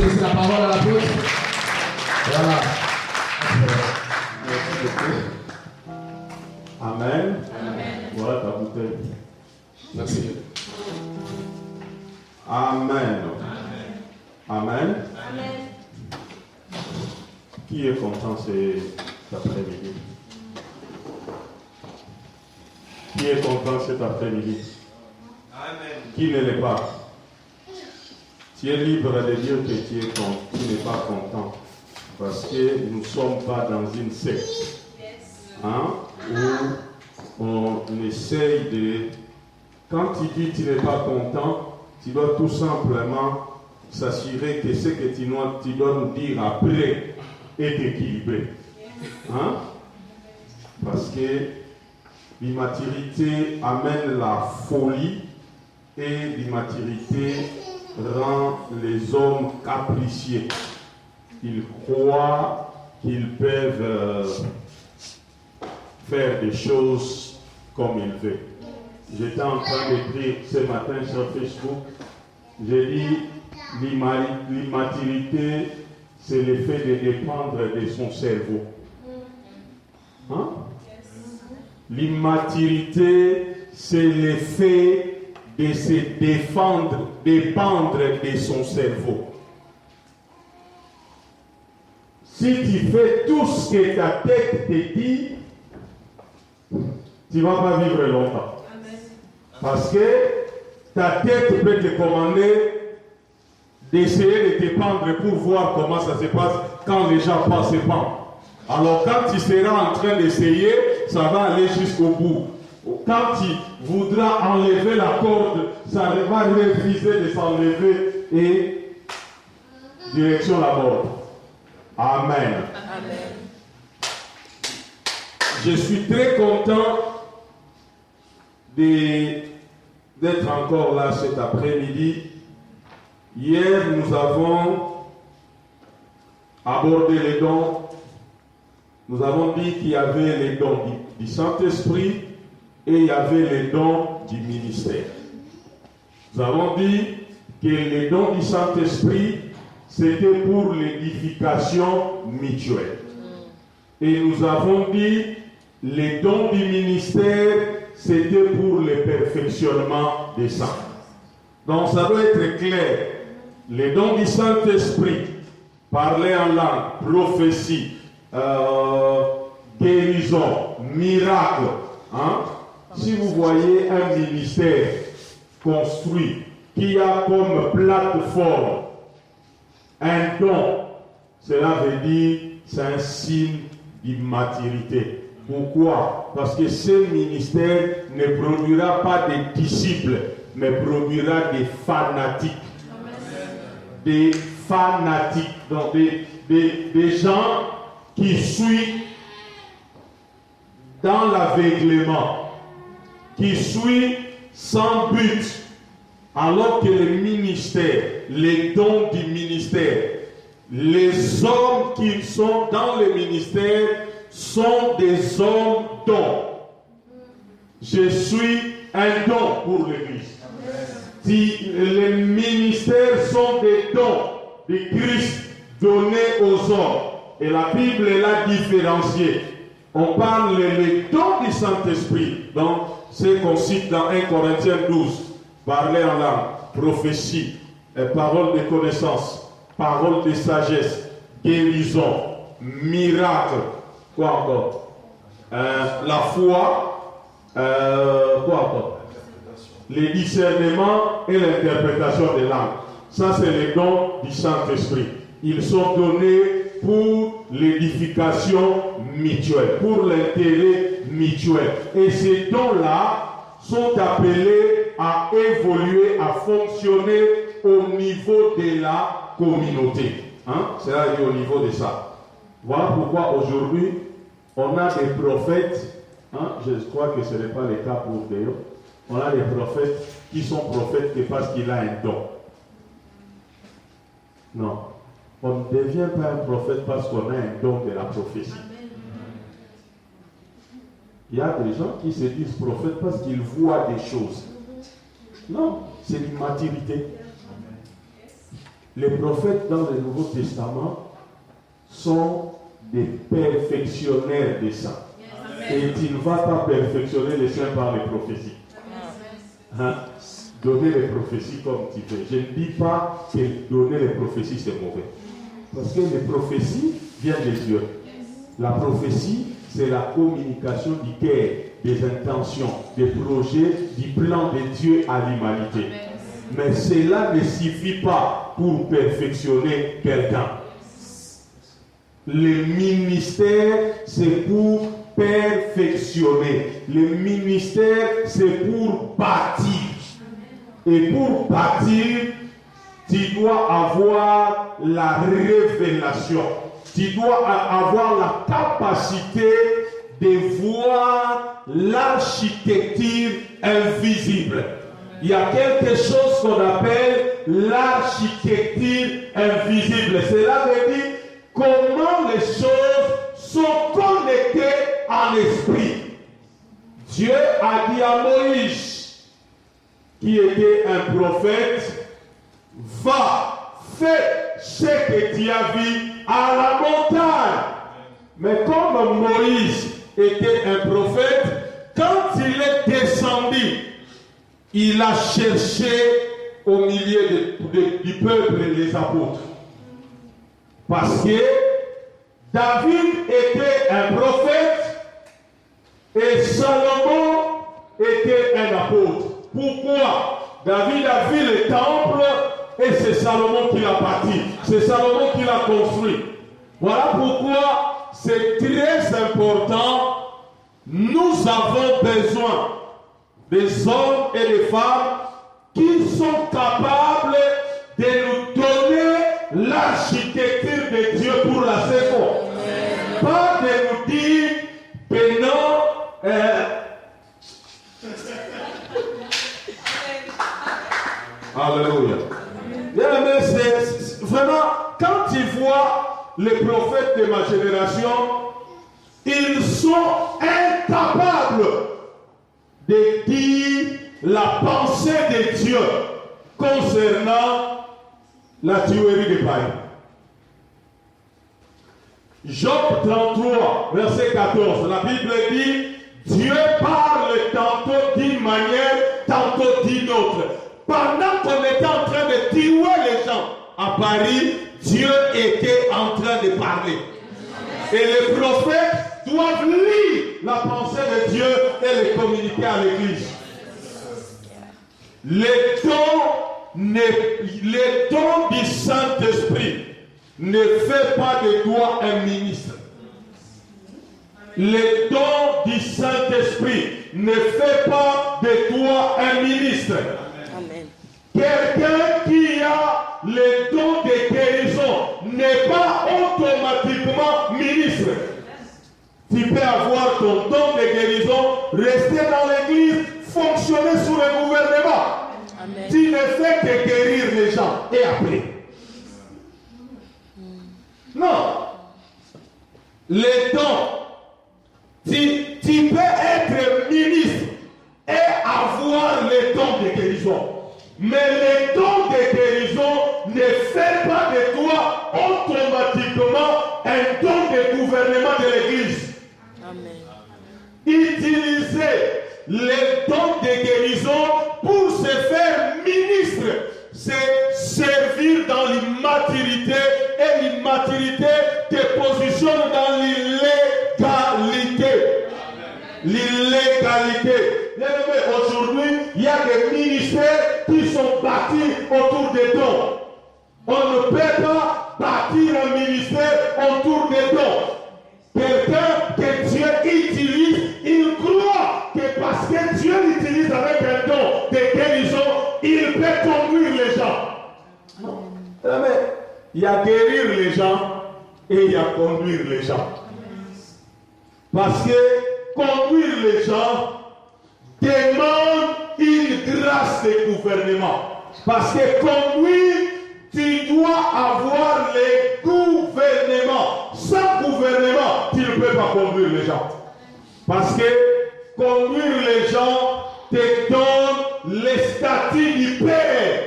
laisser la parole à l'apôtre. Voilà. Merci beaucoup. Amen. Amen. Voilà ta bouteille. Merci. Amen. Amen. Amen. Qui est content cet après-midi? Qui est content cet après-midi? Amen. Qui ne l'est pas? Tu es libre de dire que tu n'es pas content. Parce que nous ne sommes pas dans une secte. Hein, où on essaye de... Quand tu dis que tu n'es pas content, tu dois tout simplement s'assurer que ce que tu dois nous dire après est équilibré. Hein? Parce que l'immaturité amène la folie et l'immaturité rend les hommes capricieux. Ils croient qu'ils peuvent faire des choses comme ils veulent. J'étais en train d'écrire ce matin sur Facebook, j'ai dit l'immaturité, c'est le fait de dépendre de son cerveau. Hein? L'immaturité, c'est le fait de se dépendre de son cerveau. Si tu fais tout ce que ta tête te dit, tu ne vas pas vivre longtemps. Amen. Parce que ta tête peut te commander d'essayer de te pendre pour voir comment ça se passe quand les gens passent et pendent. Alors quand tu seras en train d'essayer, ça va aller jusqu'au bout. Quand tu voudras enlever la corde, ça va refuser de s'enlever et direction la mort. Amen. Amen. Je suis très content d'être encore là cet après-midi. Hier, nous avons abordé les dons. Nous avons dit qu'il y avait les dons du Saint-Esprit et il y avait les dons du ministère. Nous avons dit que les dons du Saint-Esprit, c'était pour l'édification mutuelle. Et nous avons dit les dons du ministère, c'était pour le perfectionnement des saints. Donc ça doit être clair. Les dons du Saint-Esprit, parler en langue, prophétie, guérison, miracle. Hein? Si vous voyez un ministère construit qui a comme plateforme un don, cela veut dire c'est un signe d'immaturité. Pourquoi? Parce que ce ministère ne produira pas des disciples, mais produira des fanatiques. Des fanatiques, donc des gens qui suivent dans l'aveuglement, qui suivent sans but, alors que le ministère, les dons du ministère, les hommes qui sont dans le ministère sont des hommes dons. Je suis un don pour l'Église. Si les ministères sont des dons de Christ donnés aux hommes, et la Bible l'a différencié. On parle les dons du Saint-Esprit. Donc, c'est qu'on cite dans 1 Corinthiens 12. Parler en langue, prophétie, parole de connaissance, parole de sagesse, guérison, miracle. Quoi encore? La foi, quoi encore? Les discernements et l'interprétation des langues. Ça, c'est les dons du Saint-Esprit. Ils sont donnés pour l'édification mutuelle, pour l'intérêt mutuel. Et ces dons-là sont appelés à évoluer, à fonctionner au niveau de la communauté. Hein? C'est-à-dire au niveau de ça. Voilà pourquoi aujourd'hui, on a des prophètes, hein? Je crois que ce n'est pas le cas pour Déo. On a des prophètes qui sont prophètes que parce qu'il a un don. Non. On ne devient pas un prophète parce qu'on a un don de la prophétie. Il y a des gens qui se disent prophètes parce qu'ils voient des choses. Non, c'est l'immaturité. Les prophètes dans le Nouveau Testament sont des perfectionnaires des saints. Et tu ne vas pas perfectionner les saints par les prophéties. Hein? Donner les prophéties comme tu veux. Je ne dis pas que donner les prophéties c'est mauvais. Parce que les prophéties viennent de Dieu. La prophétie, c'est la communication du cœur, des intentions, des projets, du plan de Dieu à l'humanité. Mais cela ne suffit pas pour perfectionner quelqu'un. Le ministère, c'est pour perfectionner. Le ministère, c'est pour bâtir. Et pour bâtir, tu dois avoir la révélation. Tu dois avoir la capacité de voir l'architecture invisible. Il y a quelque chose qu'on appelle l'architecture invisible. Cela veut dire comment les choses sont connectées en esprit. Dieu a dit à Moïse, qui était un prophète, va, fais ce que tu as vu à la montagne. Mais comme Moïse était un prophète, quand il est descendu, il a cherché au milieu du peuple les apôtres. Parce que David était un prophète et Salomon était un apôtre. Pourquoi? David a vu le temple et c'est Salomon qui l'a bâti. C'est Salomon qui l'a construit. Voilà pourquoi c'est très important. Nous avons besoin des hommes et des femmes qui sont capables de nous donner l'architecture de Dieu pour la saison. Pas de nous dire que non. Alléluia. C'est vraiment, quand tu vois les prophètes de ma génération, ils sont incapables de dire la pensée de Dieu concernant la tuerie des païens. Job 33, verset 14, la Bible dit, Dieu parle tantôt d'une manière, tantôt d'une autre. Pendant qu'on était en train de tuer les gens à Paris, Dieu était en train de parler. Et les prophètes doivent lire la pensée de Dieu et les communiquer à l'Église. Les dons du Saint-Esprit ne fait pas de toi un ministre. Les dons du Saint-Esprit ne fait pas de toi un ministre. Amen. Quelqu'un qui a les dons de guérison n'est pas automatiquement ministre. Tu peux avoir ton don de guérison, rester dans l'église, fonctionner sous le gouvernement. Amen. Tu ne fais que guérir les gens et après. Non. Les dons, tu peux être ministre et avoir les dons de guérison. Mais les dons de guérison ne fait pas de toi automatiquement un don de gouvernement de l'église. Amen. Utiliser les dons de guérison pour se faire ministre, c'est servir dans l'immaturité, et l'immaturité te positionne dans l'illégalité. L'illégalité. Aujourd'hui, il y a des ministères qui sont bâtis autour des dons. On ne peut pas bâtir un ministère autour des dons. Quelqu'un que Dieu utilise, il croit que parce que Dieu l'utilise avec un don de guérison, il peut conduire les gens. Non. Mais il y a guérir les gens et il y a conduire les gens. Parce que conduire les gens demande une grâce de gouvernement. Parce que conduire, tu dois avoir les gouvernements. Sans gouvernement, tu ne peux pas conduire les gens. Parce que conduire les gens te donne le statut du père.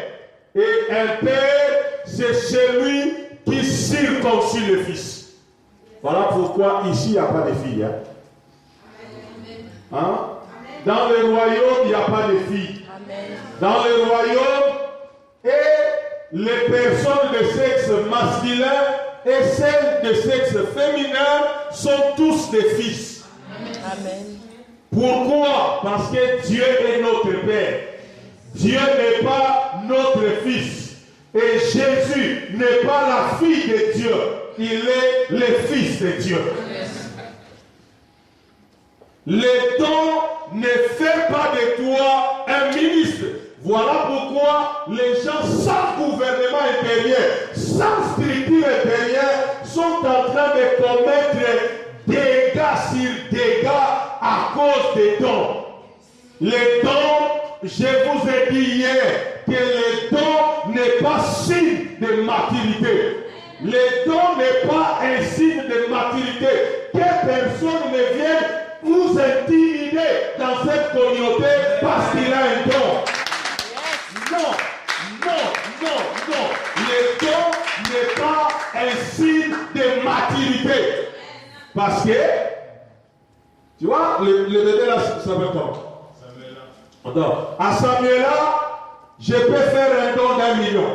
Et un père, c'est celui qui circoncis le Fils. Voilà pourquoi ici, il n'y a pas de filles. Hein? Dans le royaume, il n'y a pas de filles. Dans le royaume, et les personnes de sexe masculin et celles de sexe féminin sont tous des fils. Amen. Pourquoi? Parce que Dieu est notre Père. Dieu n'est pas notre Fils. Et Jésus n'est pas la fille de Dieu. Il est le Fils de Dieu. Le don ne fait pas de toi un ministre. Voilà pourquoi les gens sans gouvernement intérieur, sans structure intérieure, sont en train de commettre dégâts sur dégâts à cause des dons. Les dons, je vous ai dit hier que les dons n'est pas signe de maturité. Les dons n'est pas un signe de maturité. Que personne ne vienne vous intimider dans cette communauté parce qu'il a un don. Non, non, non, non. Le don n'est pas un signe de maturité. Parce que, tu vois, le bébé là, ça s'appelle comment? Donc, à Samuel-là, je peux faire un don d'1 million.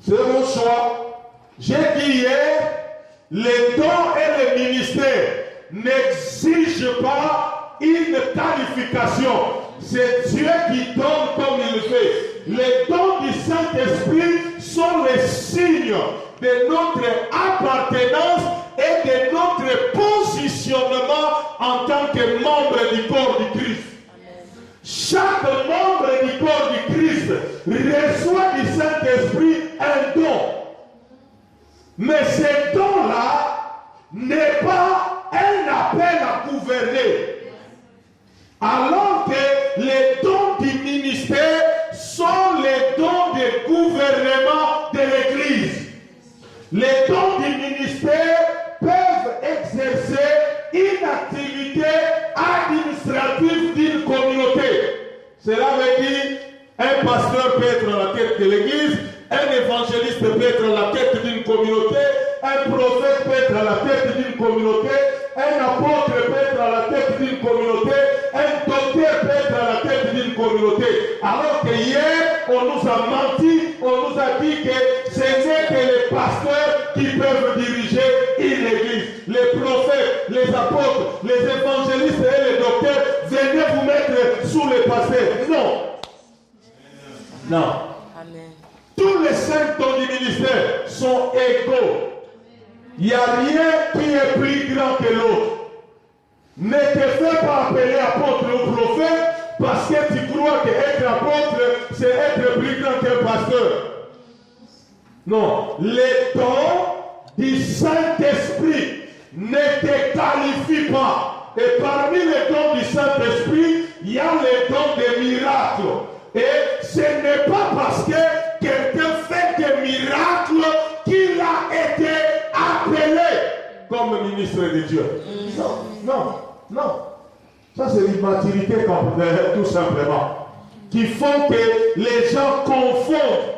C'est mon choix. J'ai dit hier, les dons et le ministère n'exigent pas une qualification. C'est Dieu qui donne comme il le fait. Les dons du Saint-Esprit sont les signes de notre appartenance et de notre positionnement en tant que membre du corps du Christ. Chaque membre du corps du Christ reçoit du Saint-Esprit un don. Mais ce don-là n'est pas un appel à gouverner. Alors que les dons du ministère sont les dons de gouvernement de l'Église. Les dons du ministère peuvent exercer une activité administrative d'une communauté. Cela veut dire un pasteur peut être à la tête de l'Église, un évangéliste peut être à la tête d'une communauté, un prophète peut être à la tête d'une communauté, un apôtre peut être à la tête d'une communauté, un docteur peut être à la tête d'une communauté. Alors que hier, on nous a menti, on nous a dit que ce n'est que les pasteurs qui peuvent diriger une église. Les prophètes, les apôtres, les évangélistes et les docteurs, venez vous mettre sous les pasteurs. Non. Non. Amen. Tous les 5 dons du ministère sont égaux. Il n'y a rien qui est plus grand que l'autre. Ne te fais pas appeler apôtre ou prophète parce que tu crois qu'être apôtre, c'est être plus grand qu'un pasteur. Non. Les dons du Saint-Esprit ne te qualifient pas. Et parmi les dons du Saint-Esprit, il y a les dons des miracles. Et ce n'est pas parce que quelqu'un fait des miracles qu'il a été appelé comme ministre de Dieu. Non, non, non. Ça c'est l'immaturité tout simplement. Qui font que les gens confondent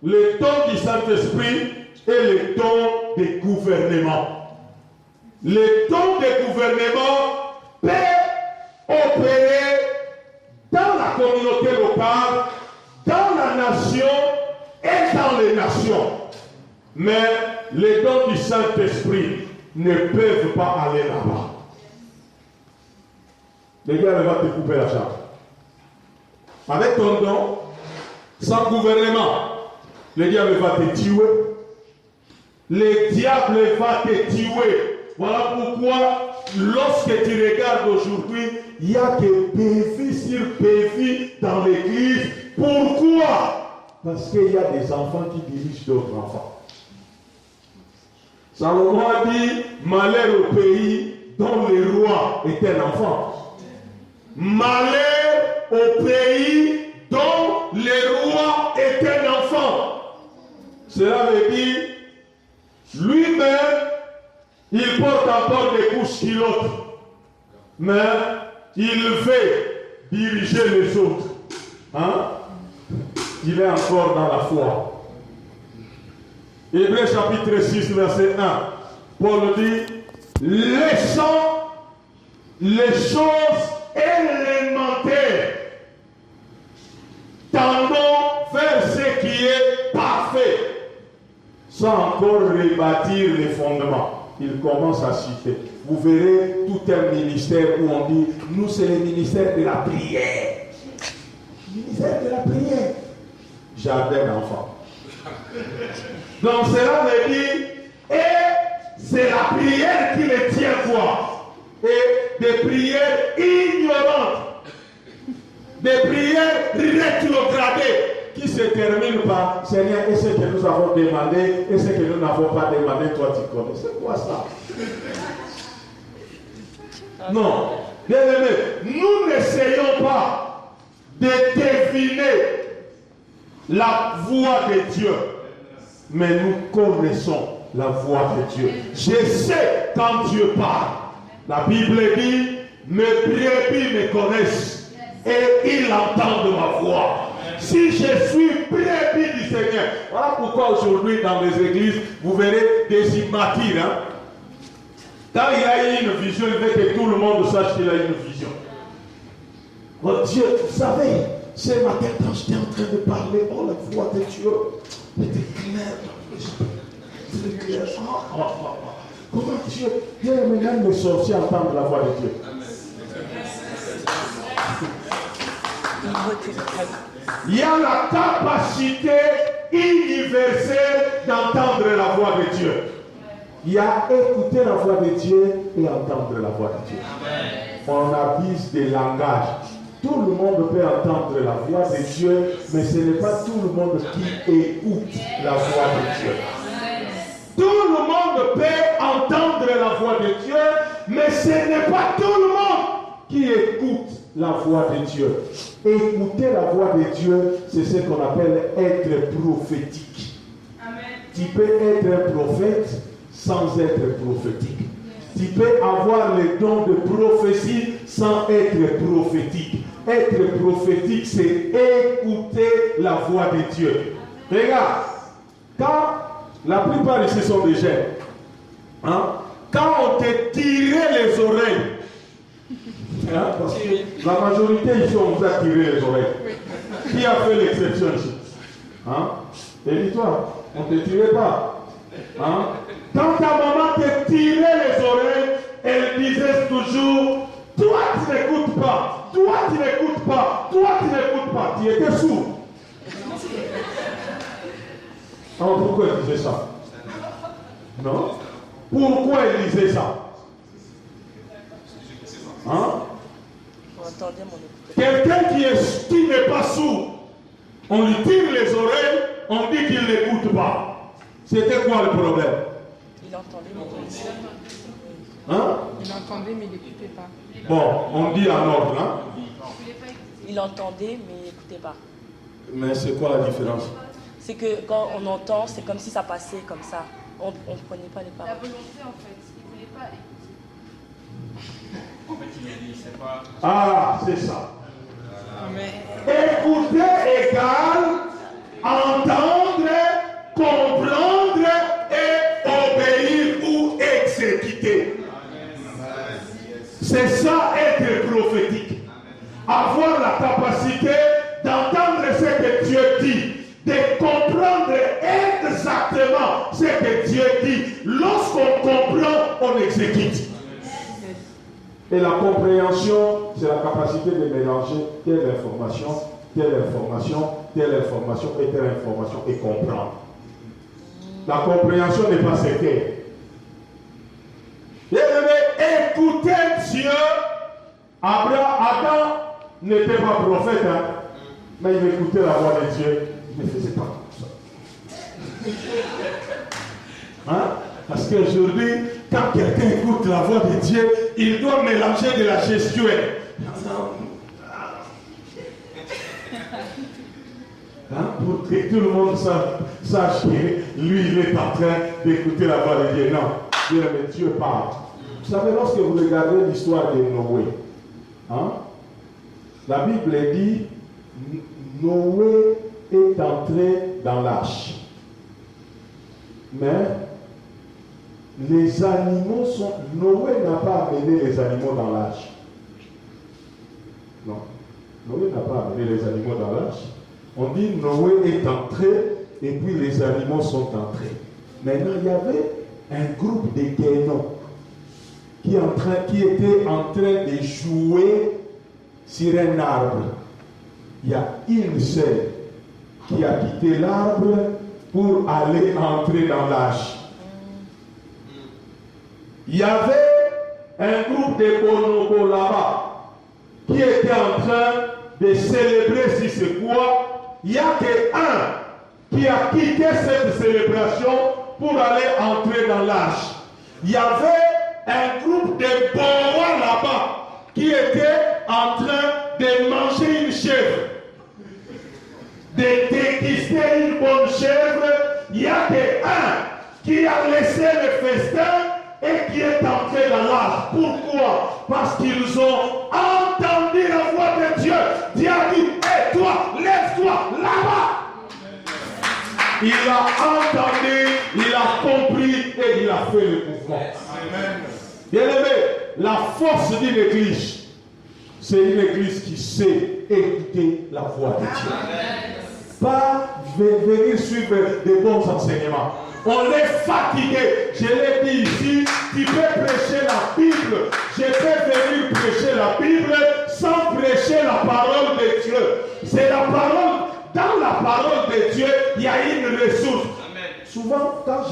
les dons du Saint-Esprit et les dons des gouvernements. Les dons des gouvernements peuvent opérer dans la communauté locale, dans la nation et dans les nations. Mais les dons du Saint-Esprit ne peuvent pas aller là-bas. Le gars va te couper la jambe. Avec ton don, sans gouvernement, le diable va te tuer. Le diable va te tuer. Voilà pourquoi, lorsque tu regardes aujourd'hui, il n'y a que PV sur PV dans l'église. Pourquoi? Parce qu'il y a des enfants qui dirigent d'autres enfants. Salomon a dit, malheur au pays dont le roi est un enfant. Malheur au pays dont le roi est un enfant. Cela veut dire, lui-même, il porte encore des couches culottes, mais il veut diriger les autres. Hein? il est encore dans la foi. Hébreux chapitre 6, verset 1. Paul dit, laissant les choses élémentaires, tendons vers ce qui est parfait, sans encore rebâtir les fondements. Il commence à citer. Vous verrez tout un ministère où on dit, nous c'est le ministère de la prière. Ministère de la prière. Jardin d'enfants. Donc cela veut dire, et c'est la prière qui les tient quoi? Et des prières ignorantes, des prières rétrogradées, qui se terminent par Seigneur, et ce que nous avons demandé, et ce que nous n'avons pas demandé, toi tu connais. C'est quoi ça? Non. Bien aimé, nous n'essayons pas de deviner la voix de Dieu, mais nous connaissons la voix de Dieu. Je sais quand Dieu parle. La Bible dit, mes brebis me connaissent et ils entendent ma voix. Si je suis brebis du Seigneur, voilà pourquoi aujourd'hui dans les églises, vous verrez des immatures. Hein? Quand il a eu une vision, il veut que tout le monde sache qu'il a eu une vision. Oh Dieu, vous savez, ce matin quand j'étais en train de parler, oh la voix de Dieu était claire. Comment Dieu, même les sorciers entendent la voix de Dieu. Il y a la capacité universelle d'entendre la voix de Dieu. Il y a écouter la voix de Dieu et entendre la voix de Dieu. On abuse des langages. Tout le monde peut entendre la voix de Dieu, mais ce n'est pas tout le monde qui écoute la voix de Dieu. Tout le monde peut entendre la voix de Dieu, mais ce n'est pas tout le monde qui écoute la voix de Dieu. Écouter la voix de Dieu, c'est ce qu'on appelle être prophétique. Amen. Tu peux être un prophète sans être prophétique. Tu peux avoir le don de prophétie sans être prophétique. Être prophétique, c'est écouter la voix de Dieu. Regarde, quand la plupart ici sont des jeunes, hein, quand on te tirait les oreilles, hein, parce que la majorité ici on vous a tiré les oreilles. Qui a fait l'exception ici? Hein? Et dis-toi, on ne te tirait pas. Hein? Quand ta maman te tirait les oreilles, elle disait toujours, toi tu n'écoutes pas, toi tu n'écoutes pas, toi tu n'écoutes pas. Tu étais sourd. Alors pourquoi elle disait ça? Non? Pourquoi elle disait ça? Hein? Quelqu'un qui n'est pas sourd, on lui tire les oreilles, on dit qu'il n'écoute pas. C'était quoi le problème? Il entendait, mais il n'écoutait pas. Hein? Il entendait, mais il n'écoutait pas. Bon, on dit en ordre, hein? Il entendait, mais il n'écoutait pas. Mais c'est quoi la différence? C'est que quand on entend, c'est comme si ça passait comme ça. On ne prenait pas les paroles. La volonté, en fait. Il ne voulait pas écouter. En fait, il a dit, c'est pas... Ah, c'est ça. Mais... Écouter égale entendre, comprendre et obéir ou exécuter. C'est ça être prophétique. Avoir la capacité d'entendre ce que Dieu dit, de comprendre exactement ce que Dieu dit. Lorsqu'on comprend, on exécute. Et la compréhension, c'est la capacité de mélanger telle information, telle information, telle information et telle information et comprendre. La compréhension n'est pas secrète. Écouter Dieu. Adam n'était pas prophète, hein, mais il écoutait la voix de Dieu. Il ne faisait pas comme ça. Hein? Parce qu'aujourd'hui, quand quelqu'un écoute la voix de Dieu, il doit mélanger de la gestuelle. Hein? Pour que tout le monde sache que lui, il est en train d'écouter la voix de Dieu. Non, mais Dieu parle. Vous savez, lorsque vous regardez l'histoire de Noé, hein, la Bible dit Noé est entré dans l'arche. Mais les animaux sont... Noé n'a pas amené les animaux dans l'arche. Non. Noé n'a pas amené les animaux dans l'arche. On dit Noé est entré et puis les animaux sont entrés. Maintenant, il y avait un groupe de guénons qui était en train de jouer sur un arbre. Il y a une seule qui a quitté l'arbre pour aller entrer dans l'arche. Il y avait un groupe de bonobos là-bas qui était en train de célébrer si c'est quoi. Il n'y a qu'un qui a quitté cette célébration pour aller entrer dans l'arche. Il y avait un groupe de Bois là-bas qui était en train de manger une chèvre, de déguster une bonne chèvre. Il y a qu'un qui a laissé le festin et qui est entré dans l'arche. Pourquoi? Parce qu'ils ont entendu la voix de Dieu. Dieu a dit, hé toi, lève-toi là-bas. Il a entendu, il a compris et il a fait le mouvement. Bien-aimé, la force d'une église, c'est une église qui sait écouter la voix de Dieu. Pas venir suivre des bons enseignements. On est fatigué. Je l'ai dit ici, tu peux prêcher la Bible. Je peux venir prêcher la Bible sans prêcher la parole de Dieu. C'est la parole. Dans la parole de Dieu, il y a une ressource. Amen. Souvent, quand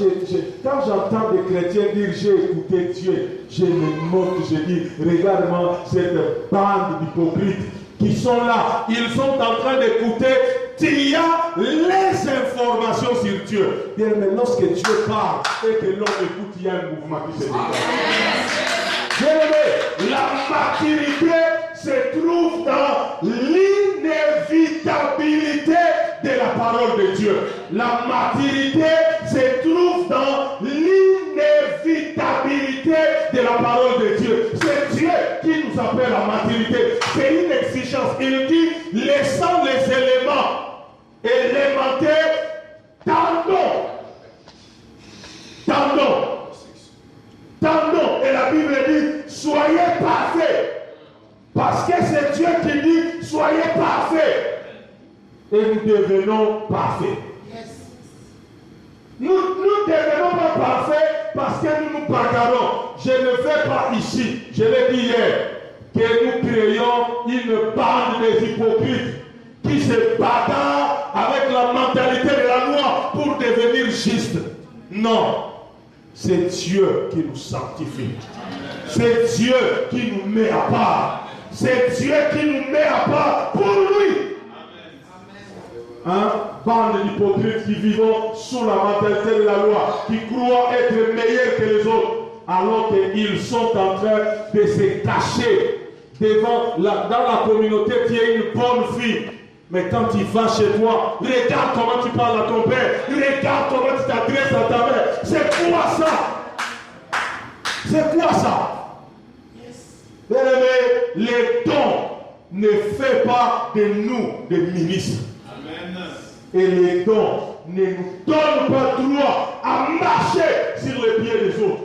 j'entends des chrétiens dire j'ai écouté Dieu, je me moque, je dis regarde-moi cette bande d'hypocrites qui sont là. Ils sont en train d'écouter. Il y a les informations sur Dieu. Bien, mais lorsque Dieu parle et que l'homme écoute, il y a un mouvement qui se dégage. Bien aimé, la maturité se trouve dans l'inévitabilité de la parole de Dieu. La maturité se trouve dans l'inévitabilité de la parole de Dieu. C'est Dieu qui nous appelle à maturité. C'est une exigence. Il dit, laissant les éléments élémentaires, tendons. Et la Bible dit, soyez parfaits. Parce que c'est Dieu qui dit, soyez parfaits. Et nous devenons parfaits. Nous ne devenons pas parfaits parce que nous nous bagarrons. Je ne fais pas ici, je l'ai dit hier, que nous créons une bande des hypocrites qui se bagarrent avec la mentalité de la loi pour devenir juste. Non. C'est Dieu qui nous sanctifie. C'est Dieu qui nous met à part. C'est Dieu qui nous met à part pour lui. Hein? Bande d'hypocrites qui vivent sous la mentalité de la loi, qui croient être meilleurs que les autres, alors qu'ils sont en train de se cacher dans la communauté qui est une bonne fille. Mais quand tu vas chez toi, regarde comment tu parles à ton père, regarde comment tu t'adresses à ta mère. C'est quoi ça? C'est quoi ça? Bien aimé, les dons ne fait pas de nous des ministres. Amen. Et les dons ne nous donnent pas droit à marcher sur les pieds des autres.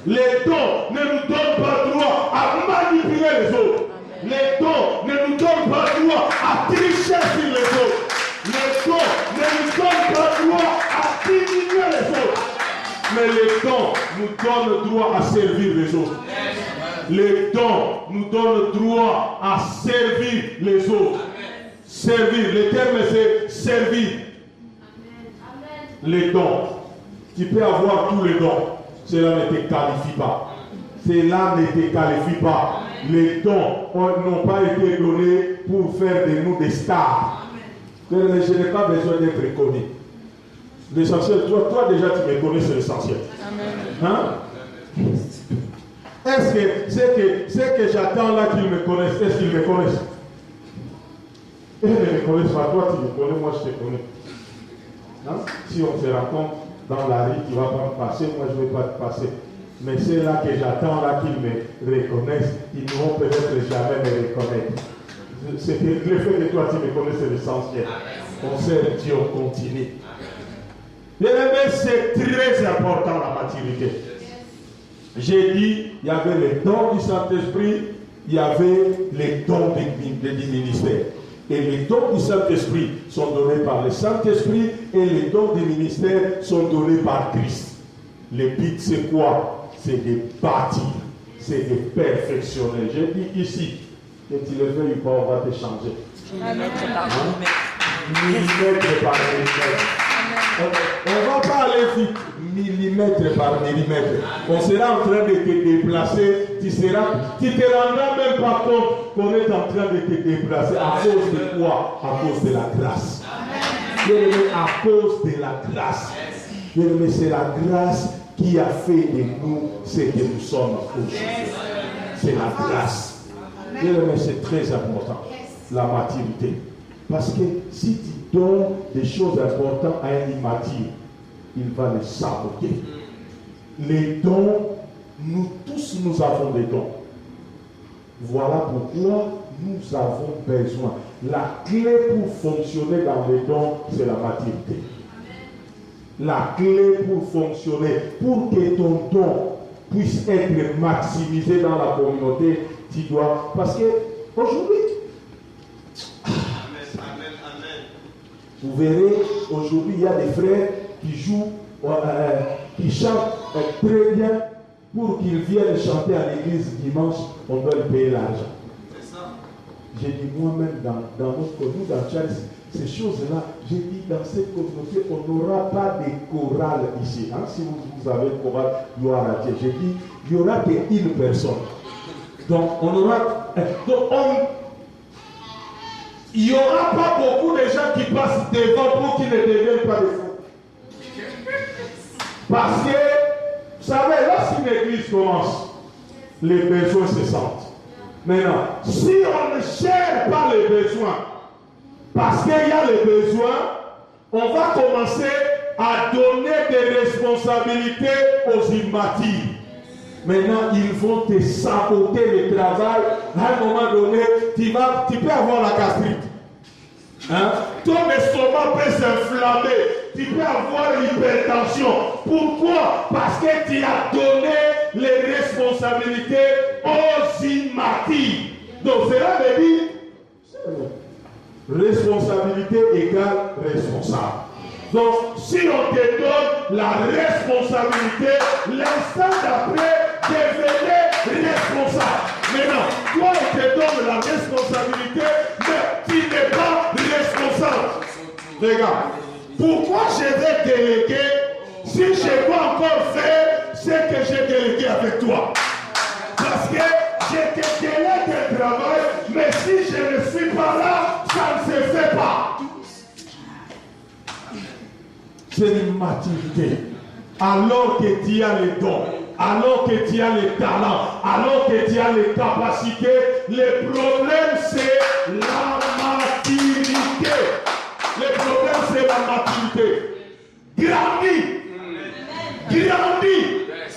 Les dons ne nous donnent pas droit à manipuler les autres. Les dons ne nous donnent pas droit à tricher sur les autres. Les dons ne nous donnent pas droit à diminuer les autres. Mais les dons nous donnent droit à servir les autres. Les dons nous donnent droit à servir les autres. Servir, le terme c'est servir. Les dons. Tu peux avoir tous les dons. Cela ne te qualifie pas. Cela ne te qualifie pas. Les dons n'ont pas été donnés pour faire de nous des stars. Je n'ai pas besoin d'être connu. L'essentiel, toi déjà tu me connais, c'est l'essentiel. Hein? Est-ce que c'est que j'attends là qu'ils me connaissent? Est-ce qu'ils me connaissent? Ils ne me connaissent pas. Toi tu me connais, moi je te connais. Hein? Si on se rencontre dans la rue, tu ne vas pas me passer, moi je ne vais pas te passer. Mais c'est là que j'attends là qu'ils me reconnaissent. Ils ne vont peut-être jamais me reconnaître. C'est le fait que toi tu me connais, c'est l'essentiel. On sert Dieu, on continue. Bien aimé, c'est très important la maturité. J'ai dit, il y avait les dons du Saint-Esprit, il y avait les dons du ministère. Et les dons du Saint-Esprit sont donnés par le Saint-Esprit et les dons du ministère sont donnés par Christ. Le but, c'est quoi? C'est de bâtir, c'est de perfectionner. J'ai dit ici, que tu le veuilles ou pas, on va te changer. Millimètre par millimètre. Millimètre par millimètre. On ne va pas aller vite, millimètre par millimètre. On sera en train de te déplacer. Tu ne te rendras même pas compte qu'on est en train de te déplacer. À cause de quoi? À cause de la grâce. À cause de la grâce. C'est la grâce qui a fait de nous ce que nous sommes aujourd'hui. C'est la grâce. C'est très important, la maturité. Parce que si tu donnes des choses importantes à un immature, il va les saboter. Les dons, nous tous nous avons des dons. Voilà pourquoi nous avons besoin. La clé pour fonctionner dans les dons, c'est la maturité. La clé pour fonctionner, pour que ton don puisse être maximisé dans la communauté, tu dois. Parce que aujourd'hui, vous verrez, aujourd'hui, il y a des frères qui jouent, qui chantent très bien. Pour qu'ils viennent chanter à l'église dimanche, on doit leur payer l'argent. C'est ça. J'ai dit moi-même dans notre communauté, dans Charles, ces choses-là, j'ai dit dans cette communauté, on n'aura pas de chorale ici. Hein? Si vous avez une chorale, il y aura j'ai dit, il n'y aura qu'une personne. Donc, on aura. Il n'y aura pas beaucoup de gens qui passent devant pour qu'ils ne deviennent pas des fous. Parce que, vous savez, lorsqu'une église commence, les besoins se sentent. Maintenant, si on ne cherche pas les besoins, parce qu'il y a les besoins, on va commencer à donner des responsabilités aux immatures. Maintenant, ils vont te saboter le travail. À un moment donné, tu peux avoir la gastrite. Hein? Ton estomac peut s'inflammer. Tu peux avoir l'hypertension. Pourquoi? Parce que tu as donné les responsabilités aux immatures. Donc, cela veut dire responsabilité égale responsable. Donc, si on te donne la responsabilité, l'instant d'après, devenez responsable. Maintenant, toi, on te donne la responsabilité, mais tu n'es pas responsable. Regarde, pourquoi je vais déléguer si je dois encore faire ce que j'ai délégué avec toi? Parce que je te délègue le travail, mais si je ne suis pas là, ça ne se fait pas. C'est l'immaturité. Alors que tu as les dons, alors que tu as les talents, alors que tu as les capacités, le problème c'est la maturité. Le problème c'est la maturité. Grandis. Grandis.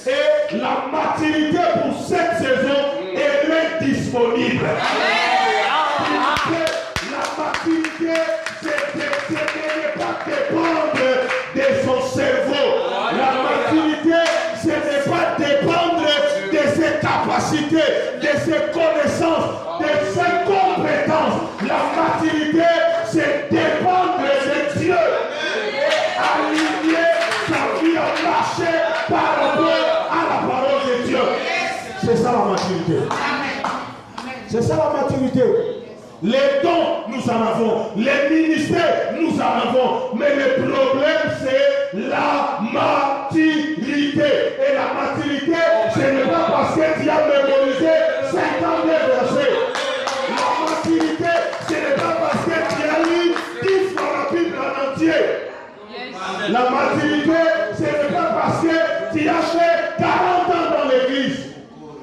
Et la maturité pour cette saison, elle est disponible. La maturité, ce n'est pas dépendre de son cerveau. La maturité, ce n'est pas dépendre de ses capacités, de ses connaissances, de ses compétences. La maturité, c'est dépendre de Dieu. Aligner sa vie en marché par rapport à la parole de Dieu. C'est ça la maturité. C'est ça la maturité. Les dons, nous en avons. Les ministères, nous en avons. Mais le problème, c'est la maturité. Et la maturité, ce n'est pas parce que tu as mémorisé 52 versets. La maturité, ce n'est pas parce que tu as lu 10 fois la Bible en entier. La maturité, ce n'est pas parce que tu as fait 40 ans dans l'église.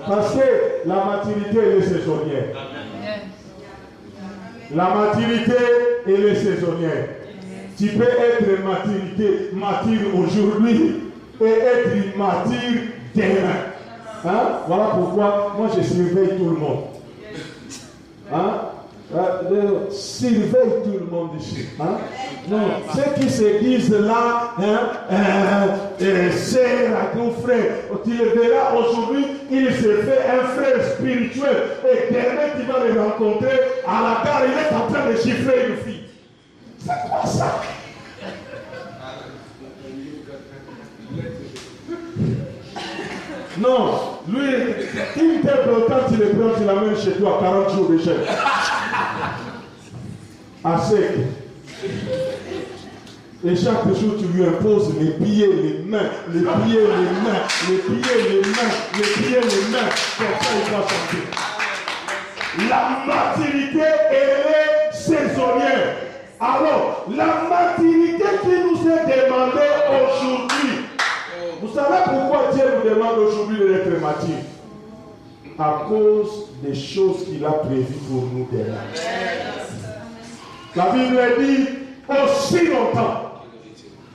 Parce que la maturité, elle est saisonnière. La maturité, elle est saisonnière. Tu peux être mature aujourd'hui et être immature demain. Hein? Voilà pourquoi moi je surveille tout le monde. Hein? surveille tout le monde ici. Hein? Non, ceux qui se disent là, c'est un grand frère. Tu le verras aujourd'hui, il se fait un frère spirituel. Et demain, tu vas le rencontrer à la gare, il est en train de chiffrer une fille. C'est quoi ça? Non, lui, une telle quand tu le prends, tu l'amènes chez toi 40 jours de chèque. À sec. Et chaque jour, tu lui imposes les pieds, les mains, les pieds, les mains, les pieds, les mains, les pieds, les mains. Comme ça, il va chanter. La maturité, elle est saisonnière. Alors, la maturité qui nous est demandée aujourd'hui, vous savez pourquoi Dieu nous demande aujourd'hui d'être mature? À cause des choses qu'il a prévues pour nous demain. La Bible dit, aussi longtemps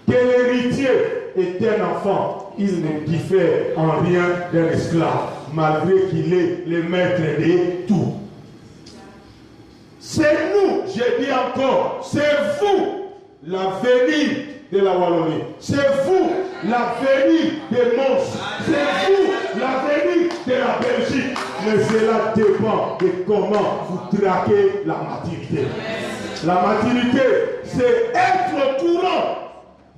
que l'héritier est un enfant, il ne diffère en rien d'un esclave, malgré qu'il est le maître de tout. C'est nous, je dis encore, c'est vous l'avenir de la Wallonie. C'est vous l'avenir des Mons. C'est vous l'avenir de la Belgique. Mais cela dépend de comment vous traquez la maturité. La maturité, c'est être au courant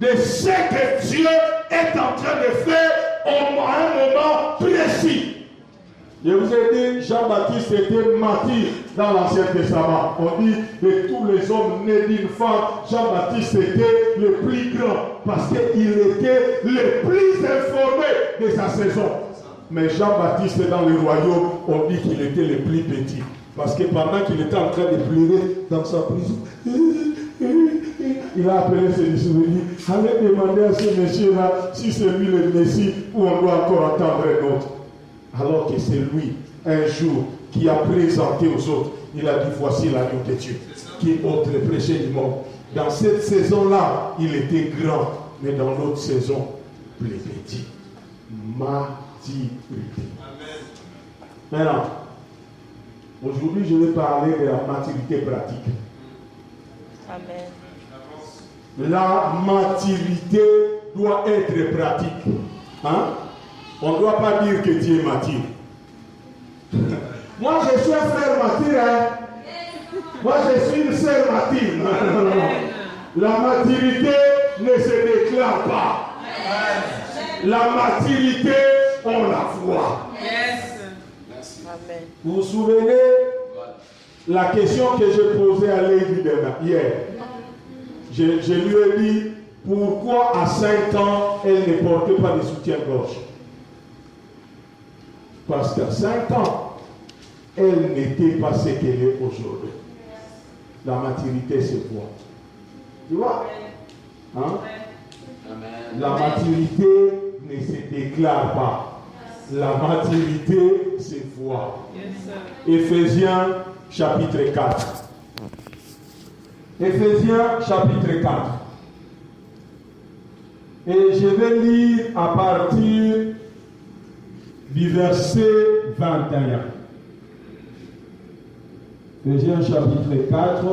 de ce que Dieu est en train de faire à un moment précis. Je vous ai dit, Jean-Baptiste était martyr dans l'Ancien Testament. On dit de tous les hommes nés d'une femme, Jean-Baptiste était le plus grand parce qu'il était le plus informé de sa saison. Mais Jean-Baptiste dans le royaume, on dit qu'il était le plus petit. Parce que pendant qu'il était en train de pleurer dans sa prison, il a appelé ses disciples et dit, allez demander à ce monsieur-là si c'est lui le Messie ou on doit encore attendre un autre. Alors que c'est lui, un jour, qui a présenté aux autres, il a dit, voici l'agneau de Dieu, qui ôte le péché du monde. Dans cette saison-là, il était grand, mais dans l'autre saison, plus petit. Maturité. Maintenant, aujourd'hui, je vais parler de la maturité pratique. Amen. La maturité doit être pratique. Hein? On ne doit pas dire que tu es mature. Moi, je suis un frère mature. Hein? Moi, je suis une sœur mature. Non. La maturité ne se déclare pas. La maturité, on la voit. Amen. Vous vous souvenez la question que j'ai posée à Lady hier? Je lui ai dit pourquoi à 5 ans elle ne portait pas de soutien-gorge. Parce qu'à 5 ans, elle n'était pas ce qu'elle est aujourd'hui. La maturité se voit. Tu vois? Hein? La maturité ne se déclare pas. La maturité se voit. Éphésiens chapitre 4. Éphésiens chapitre 4. Et je vais lire à partir du verset 21. Éphésiens chapitre 4.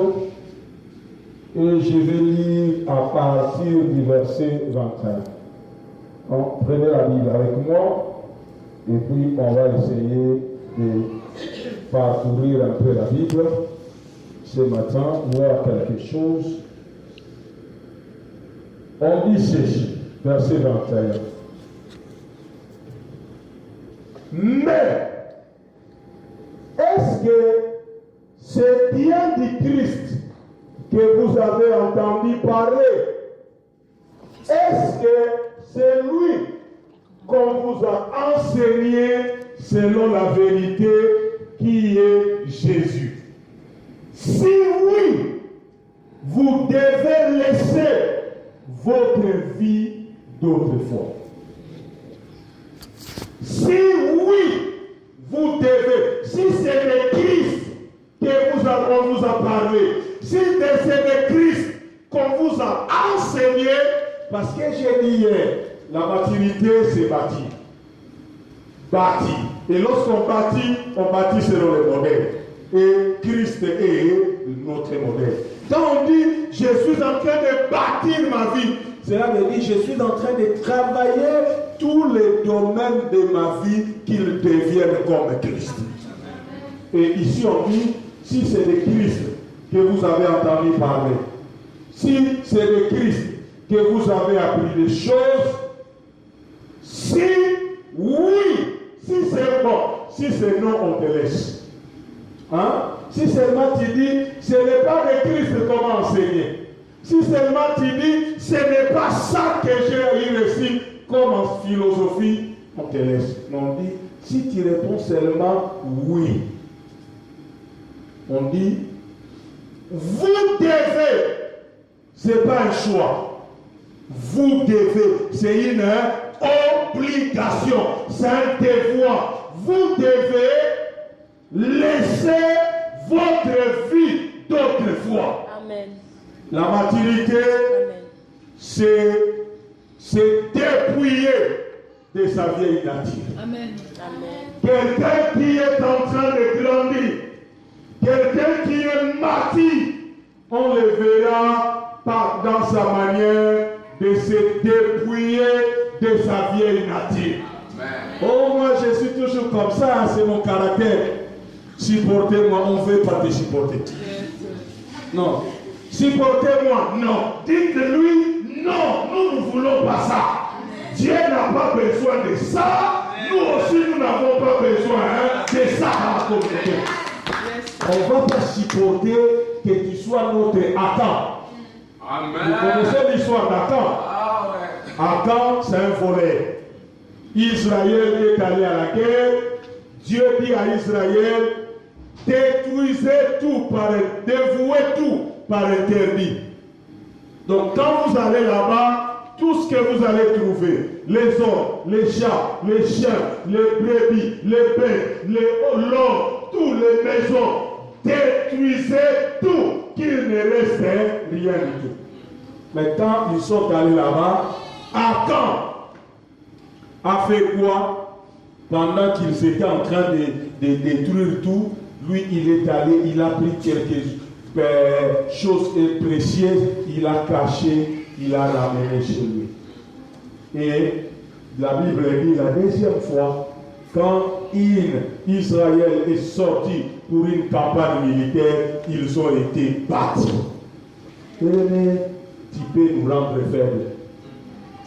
Et je vais lire à partir du verset 21. Donc, prenez la Bible avec moi. Et puis, on va essayer de parcourir un peu la Bible ce matin, voir quelque chose. On dit ceci, verset 21. Mais, est-ce que c'est bien du Christ que vous avez entendu parler? Est-ce que c'est lui qu'on vous a enseigné selon la vérité qui est Jésus? Si oui, vous devez laisser votre vie d'autrefois. Si oui, vous devez. Si c'est le Christ qu'on vous a parlé, si c'est le Christ qu'on vous a enseigné, parce que j'ai dit hier, la maturité c'est bâti. Bâti. Et lorsqu'on bâtit selon le modèle. Et Christ est notre modèle. Quand on dit « je suis en train de bâtir ma vie », cela veut dire « je suis en train de travailler tous les domaines de ma vie qu'ils deviennent comme Christ ». Et ici on dit « si c'est de Christ que vous avez entendu parler, si c'est de Christ que vous avez appris des choses, si oui, si c'est bon, si c'est non, on te laisse. Hein? Si seulement tu dis, ce n'est pas de Christ qu'on m'a enseigné. Si seulement tu dis, ce n'est pas ça que j'ai eu ici, comme en philosophie, on te laisse. Mais on dit, si tu réponds seulement oui, on dit, vous devez, ce n'est pas un choix. Vous devez, c'est une obligation, c'est un devoir. Vous devez laisser votre vie d'autrefois. Amen. La maturité, c'est dépouiller de sa vieille nature. Amen. Amen. Quelqu'un qui est en train de grandir, quelqu'un qui est mature, on le verra pas dans sa manière de se dépouiller de sa vieille nature. Oh, moi je suis toujours comme ça, c'est mon caractère. Supportez-moi, on ne veut pas te supporter. Non. Supportez-moi, non. Dites-lui, non, nous ne voulons pas ça. Dieu n'a pas besoin de ça. Nous aussi, nous n'avons pas besoin de ça dans la communauté. On ne va pas supporter que tu sois notre Akan. Vous connaissez l'histoire d'Akan? Akan, c'est un voleur. Israël est allé à la guerre. Dieu dit à Israël, détruisez tout, dévouez tout par interdit. Donc quand vous allez là-bas, tout ce que vous allez trouver, les hommes, les chats, les chiens, les brebis, les bêtes, l'or, toutes les maisons, détruisez tout, qu'il ne reste rien du tout. Mais quand ils sont allés là-bas, Akan a fait quoi? Pendant qu'ils étaient en train de détruire tout, lui il est allé, il a pris quelques choses précieuses, il a caché, il a ramené chez lui. Et la Bible dit la deuxième fois, quand Israël est sorti pour une campagne militaire, ils ont été battus. Tu peux nous rendre faibles.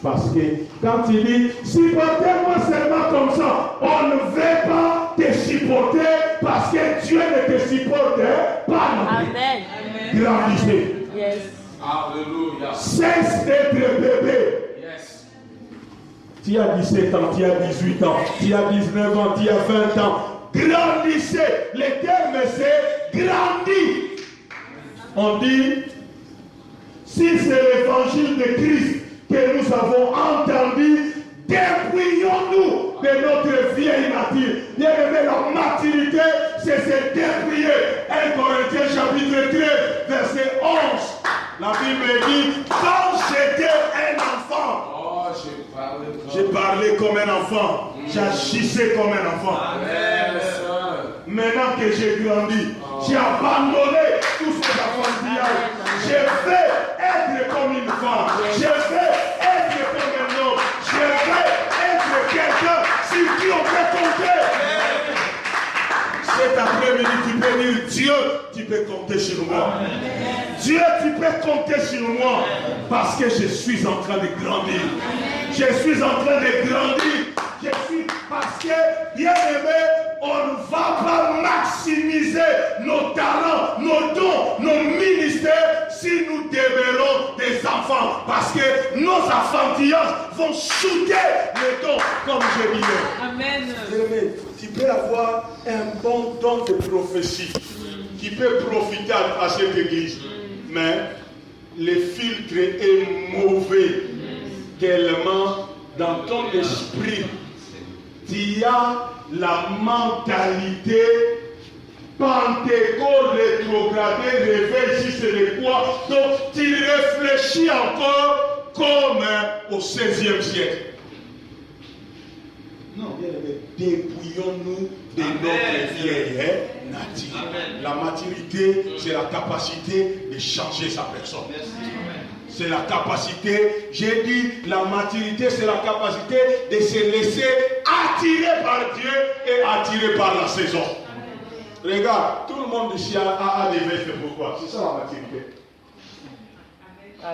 Parce que quand il dit, supportez-moi seulement comme ça, on ne veut pas te supporter parce que Dieu ne te supporte pas. Amen. Grandissez. Yes. Alléluia. Cesse d'être bébé. Yes. Tu as 17 ans, tu as 18 ans, tu as 19 ans, tu as 20 ans. Grandissez. Le terme c'est grandir. On dit, si c'est l'évangile de Christ que nous avons entendu, dépouillons-nous de notre vieille nature. Bien aimé, la maturité, c'est se dépouiller. 1 Corinthiens chapitre 13, verset 11. La Bible dit, quand j'étais un enfant, j'ai parlé comme un enfant, j'agissais comme un enfant. Maintenant que j'ai grandi, j'ai abandonné tout ce d'enfantillage. Je vais être comme une femme. Je vais être comme un homme. Je vais être quelqu'un sur qui on peut compter. Cet après-midi, tu peux dire Dieu, tu peux compter sur moi. Dieu, tu peux compter sur moi parce que je suis en train de grandir. Je suis en train de grandir. Je suis parce que, bien aimé, on ne va pas maximiser nos talents, nos dons, nos ministères si nous demeurons des enfants. Parce que nos enfantillages vont shooter les dons, comme je disais. Amen. Bien-aimé, tu peux avoir un bon don de prophétie qui peut profiter à cette église. Mais le filtre est mauvais tellement dans ton esprit. Tu as la mentalité Pentecôte rétrogradée, réveil, si c'est de quoi. Donc tu réfléchis encore comme au XVIe siècle. Non, bien aimé, dépouillons-nous de notre vieille nature. La maturité, c'est la capacité de changer sa personne. C'est la capacité, j'ai dit, la maturité, c'est la capacité de se laisser attirer par Dieu et attirer par la saison. Regarde, tout le monde ici a des vestes. Pourquoi? C'est ça la maturité.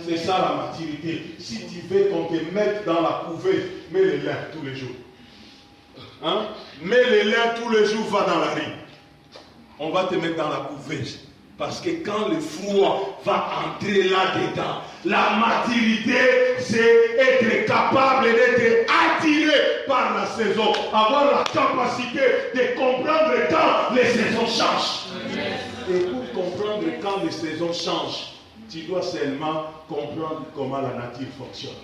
C'est ça la maturité. Si tu veux qu'on te mette dans la couveuse, mets les lins tous les jours. Hein? Mets les lins tous les jours, va dans la rue. On va te mettre dans la couveuse. Parce que quand le froid va entrer là-dedans, la maturité, c'est être capable d'être attiré par la saison. Avoir la capacité de comprendre quand les saisons changent. Et pour comprendre quand les saisons changent, tu dois seulement comprendre comment la nature fonctionne.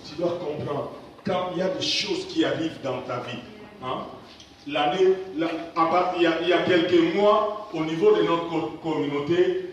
Tu dois comprendre quand il y a des choses qui arrivent dans ta vie. Hein? Il y a quelques mois, au niveau de notre communauté,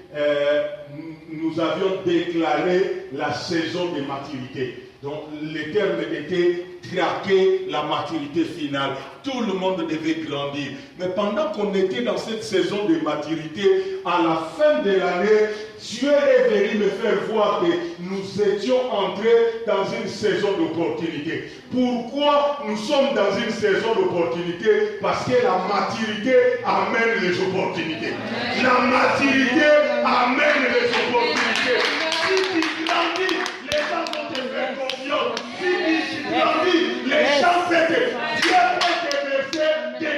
nous avions déclaré la saison de maturité. Donc, le terme était traquer la maturité finale. Tout le monde devait grandir. Mais pendant qu'on était dans cette saison de maturité, à la fin de l'année, Dieu est venu me faire voir que nous étions entrés dans une saison d'opportunité. Pourquoi nous sommes dans une saison d'opportunité? Parce que la maturité amène les opportunités. La maturité amène les opportunités. Si tu grandis, les gens vont te faire confiance. Si tu grandis, les gens peuvent te... Dieu peut te verser des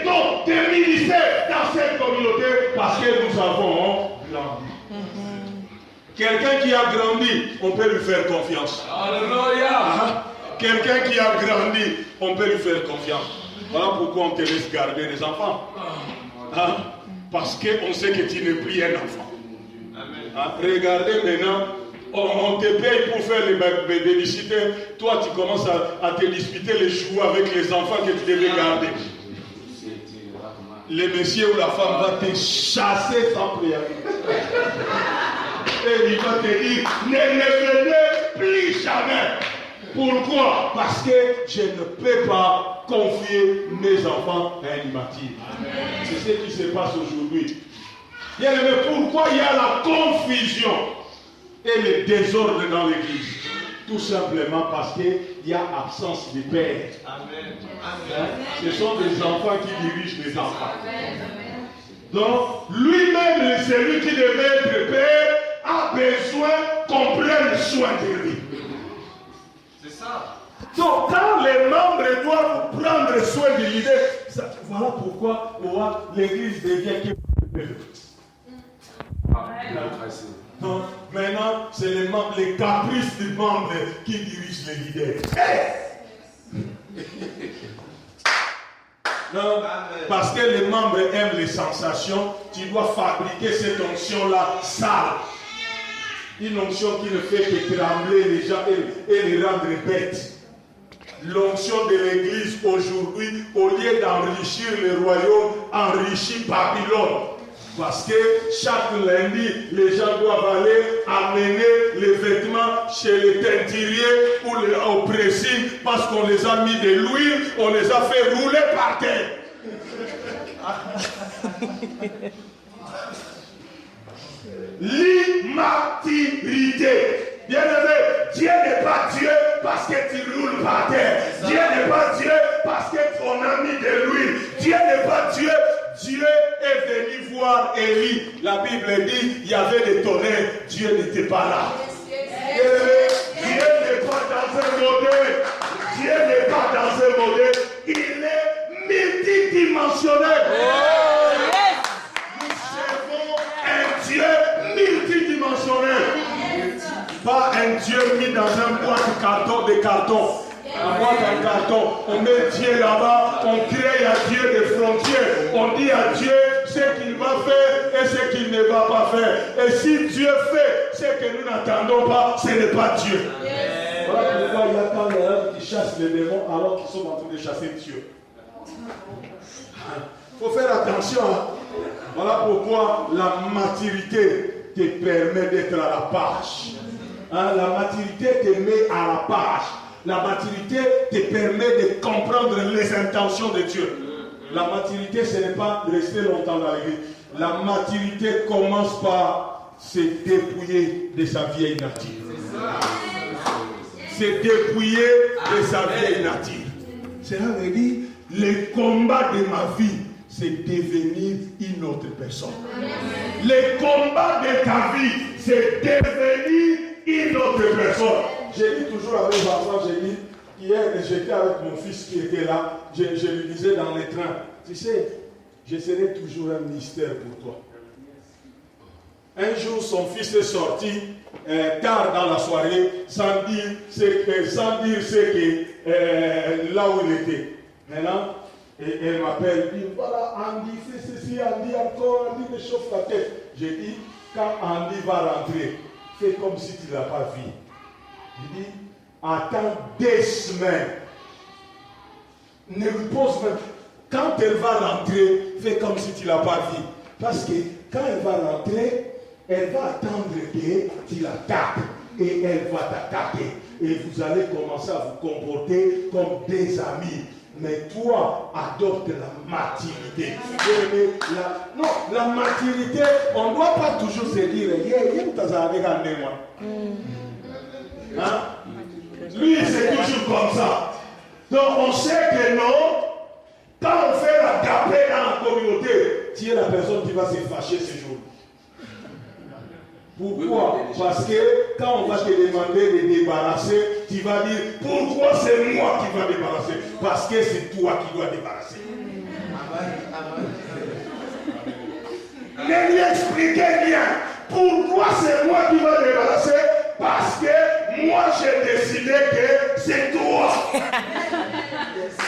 dons, des ministères dans cette communauté parce que nous avons grandi. Quelqu'un qui a grandi, on peut lui faire confiance. Alléluia. Quelqu'un qui a grandi, on peut lui faire confiance. Voilà pourquoi on te laisse garder les enfants. Hein? Parce qu'on sait que tu n'es plus un enfant. Hein? Regardez maintenant, on te paye pour faire les babysitters. Toi, tu commences à te disputer les jouets avec les enfants que tu devais garder. Le monsieur ou la femme va te chasser sans préavis. Et il va te dire, ne venez plus jamais. Pourquoi? Parce que je ne peux pas confier mes enfants à un immature. C'est ce qui se passe aujourd'hui. Bien aimé, pourquoi il y a la confusion et le désordre dans l'église? Tout simplement parce qu'il y a absence de père. Amen. Ce sont des enfants qui dirigent les enfants. Donc, lui-même, celui qui devait être père, a besoin qu'on prenne soin de lui. C'est ça. Donc, quand les membres doivent prendre soin de l'idée, voilà pourquoi l'église devient donc, maintenant, c'est les caprices des membres qui dirigent les leaders. Non, parce que les membres aiment les sensations, tu dois fabriquer cette onction-là sale. Une onction qui ne fait que trembler les gens et les rendre bêtes. L'onction de l'église aujourd'hui, au lieu d'enrichir le royaume, enrichit Babylone. Parce que chaque lundi, les gens doivent aller amener les vêtements chez les teinturiers ou au pressing parce qu'on les a mis de l'huile, on les a fait rouler par terre. L'immaturité. Bien aimé, Dieu n'est pas Dieu parce que tu roules par terre. Dieu n'est pas Dieu parce qu'on a mis de l'huile. Dieu n'est pas Dieu. Dieu est venu voir Élie. La Bible dit il y avait des tonnerres. Dieu n'était pas là. Dieu n'est pas dans un modèle. Dieu n'est pas dans un modèle. Il est multidimensionnel. Nous servons un Dieu multidimensionnel. Pas un Dieu mis dans un boîte de carton. La boîte en carton, on met Dieu là-bas, on crée à Dieu des frontières, on dit à Dieu ce qu'il va faire et ce qu'il ne va pas faire. Et si Dieu fait ce que nous n'attendons pas, ce n'est pas Dieu. Yes. Voilà pourquoi il y a tant d'hommes qui chassent les démons alors qu'ils sont en train de chasser Dieu. Il faut faire attention. Voilà pourquoi la maturité te permet d'être à la page. La maturité te met à la page. La maturité te permet de comprendre les intentions de Dieu. La maturité, ce n'est pas rester longtemps dans l'église. La maturité commence par se dépouiller de sa vieille nature. Se dépouiller de sa vieille nature. Cela veut dire, le combat de ma vie, c'est devenir une autre personne. Le combat de ta vie, c'est devenir une autre personne. J'ai dit toujours avec les enfants, j'ai dit, hier j'étais avec mon fils qui était là, je lui disais dans les trains, tu sais, je serai toujours un mystère pour toi. Un jour, son fils est sorti tard dans la soirée, sans dire là où il était. Maintenant, elle m'appelle, dit voilà, Andy fait ceci, Andy encore, Andy me chauffe la tête. J'ai dit, quand Andy va rentrer, fais comme si tu ne l'as pas vu. Il dit, attends 2 semaines. Ne lui pose même. Quand elle va rentrer, fais comme si tu ne l'as pas vu. Parce que quand elle va rentrer, elle va attendre que tu la tapes. Et elle va t'attaquer. Et vous allez commencer à vous comporter comme des amis. Mais toi, adopte la maturité. La maturité, on ne doit pas toujours se dire, hein? Lui, c'est toujours comme ça. Donc, on sait que non, quand on fait la gapée dans la communauté, tu es la personne qui va se fâcher ce jour. Pourquoi? Parce que quand on va te demander de débarrasser, tu vas dire, pourquoi c'est moi qui vais débarrasser? Parce que c'est toi qui dois débarrasser. Ne lui expliquez rien. Pourquoi c'est moi qui vais débarrasser? Parce que moi j'ai décidé que c'est toi.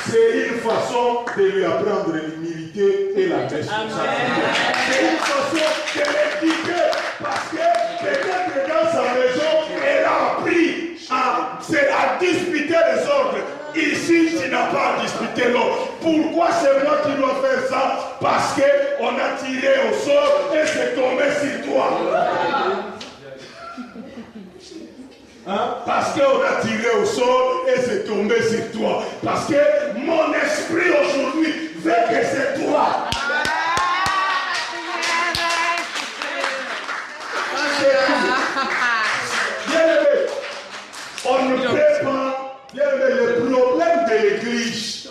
C'est une façon de lui apprendre l'humilité et la responsabilité. C'est une façon de l'éduquer. Parce que peut-être dans sa maison, elle a appris à disputer les ordres. Ici, tu n'as pas à disputer l'ordre. Pourquoi c'est moi qui dois faire ça? Parce qu'on a tiré au sort et c'est tombé sur toi. Hein? Parce qu'on a tiré au sort et c'est tombé sur toi. Parce que mon esprit aujourd'hui veut que c'est toi. Bien-aimé, on ne peut pas. Bien-aimé, le problème de l'église,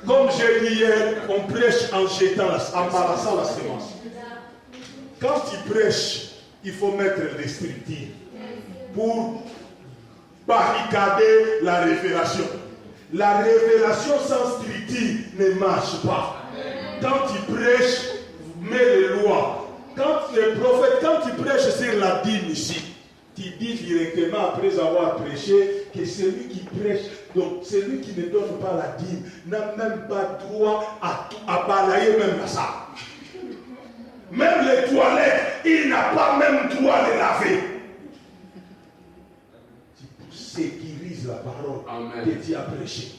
comme j'ai dit hier, on prêche en jetant, en balassant la semence. Quand tu prêches, il faut mettre les structures pour barricader la révélation. La révélation sans structure ne marche pas. Quand tu prêches, mets les lois. Quand le prophète, quand tu prêches sur la dîme ici, tu dis directement après avoir prêché que celui qui prêche, donc celui qui ne donne pas la dîme, n'a même pas droit à balayer même ça. Même les toilettes, il n'a pas même droit de laver. Tu sécurises la parole que tu as prêchée.